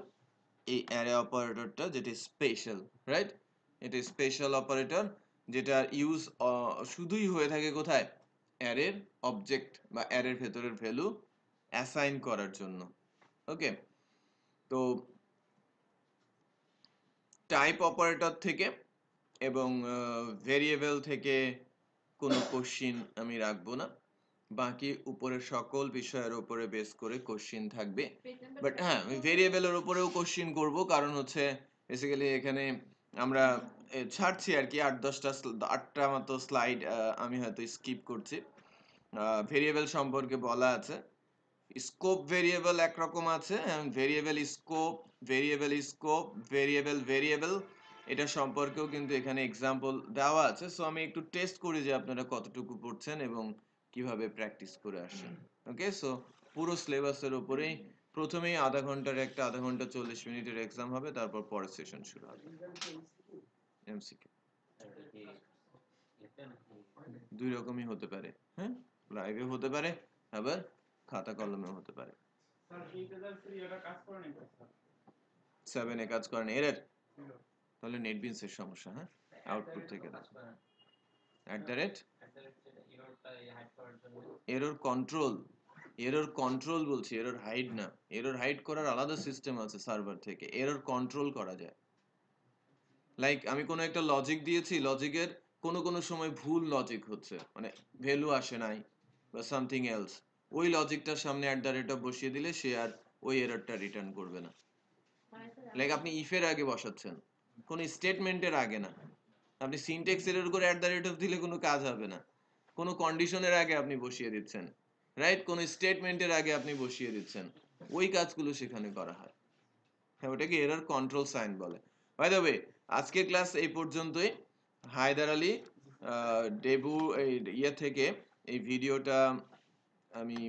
এই অ্যারে অপারেটরটা যেটা স্পেশাল, রাইট? এটা স্পেশাল অপারেটর, যেটা ইউজ শুধুই হয়ে থাকে কোথায়, অ্যারের অবজেক্ট বা অ্যারের ভেতরের ভ্যালু অ্যাসাইন করার জন্য। ওকে, তো টাইপ অপারেটর থেকে এবং ভেরিয়েবল থেকে কোনো কোশ্চিন আমি রাখবো না, বাকি উপরের সকল বিষয়ের উপরে বেস করে কোশ্চিন থাকবে। বাট হ্যাঁ, ভেরিয়েবলের উপরেও কোশ্চিন করব, কারণ হচ্ছে বেসিক্যালি এখানে আমরা ছাড়ছি আর কি 8টা মতো স্লাইড আমি হয়তো স্কিপ করছি। ভেরিয়েবল সম্পর্কে বলা আছে, স্কোপ ভেরিয়েবল একরকম আছে, ভেরিয়েবল স্কোপ, ভেরিয়েবল এটা সম্পর্কেও কিন্তু এখানে এক্সাম্পল দেওয়া আছে। সো আমি একটু টেস্ট করি যে আপনারা কতটুকু পড়ছেন এবং কিভাবে প্র্যাকটিস করে আসছেন। ওকে, সো পুরো সিলেবাসের উপরেই প্রথমেই আধা ঘন্টার একটা আধা ঘন্টা 40 মিনিটের এক্সাম হবে, তারপর পরের সেশন শুরু হবে। এমসিকিউ দুই রকমই হতে পারে, হ্যাঁ, লাইভে হতে পারে, আবার খাতা কলমেও হতে পারে। 7 এ কাজ করেন এরর, তাহলে নেটবিনসের সমস্যা। হ্যাঁ, আউটপুট থেকে দাও @ এরর কন্ট্রোল, এরর কন্ট্রোল বলছি, এরর হাইড না। এরর হাইড করার আলাদা সিস্টেম আছে সার্ভার থেকে, এরর কন্ট্রোল করা যায়। লাইক আমি কোনো একটা লজিক দিয়েছি, লজিকের কোনো সময় ভুল লজিক হচ্ছে, মানে ভ্যালু আসে নাই বা সামথিং এলস, ওই লজিকটার সামনে বসিয়ে দিলে সে আর ওই এররটা রিটার্ন করবে না। মানে স্যার লাইক আপনি ইফের আগে বসাচ্ছেন, কোনো স্টেটমেন্টের আগে না। আপনি সিনট্যাক্স এরর করে দিলে কোনো কাজ হবে না। কোনো কন্ডিশনের আগে আপনি বসিয়ে দিচ্ছেন, রাইট? কোনো স্টেটমেন্টের আগে আপনি বসিয়ে দিচ্ছেন, ওই কাজগুলো সেখানে করা হয়। হ্যাঁ, ওটাকে এরর কন্ট্রোল সাইন বলে। বাই দ্য ওয়ে, আজকের ক্লাস এই পর্যন্তই। হায়দার আলী ডেবু এই ইয়ে থেকে এই ভিডিওটা আমি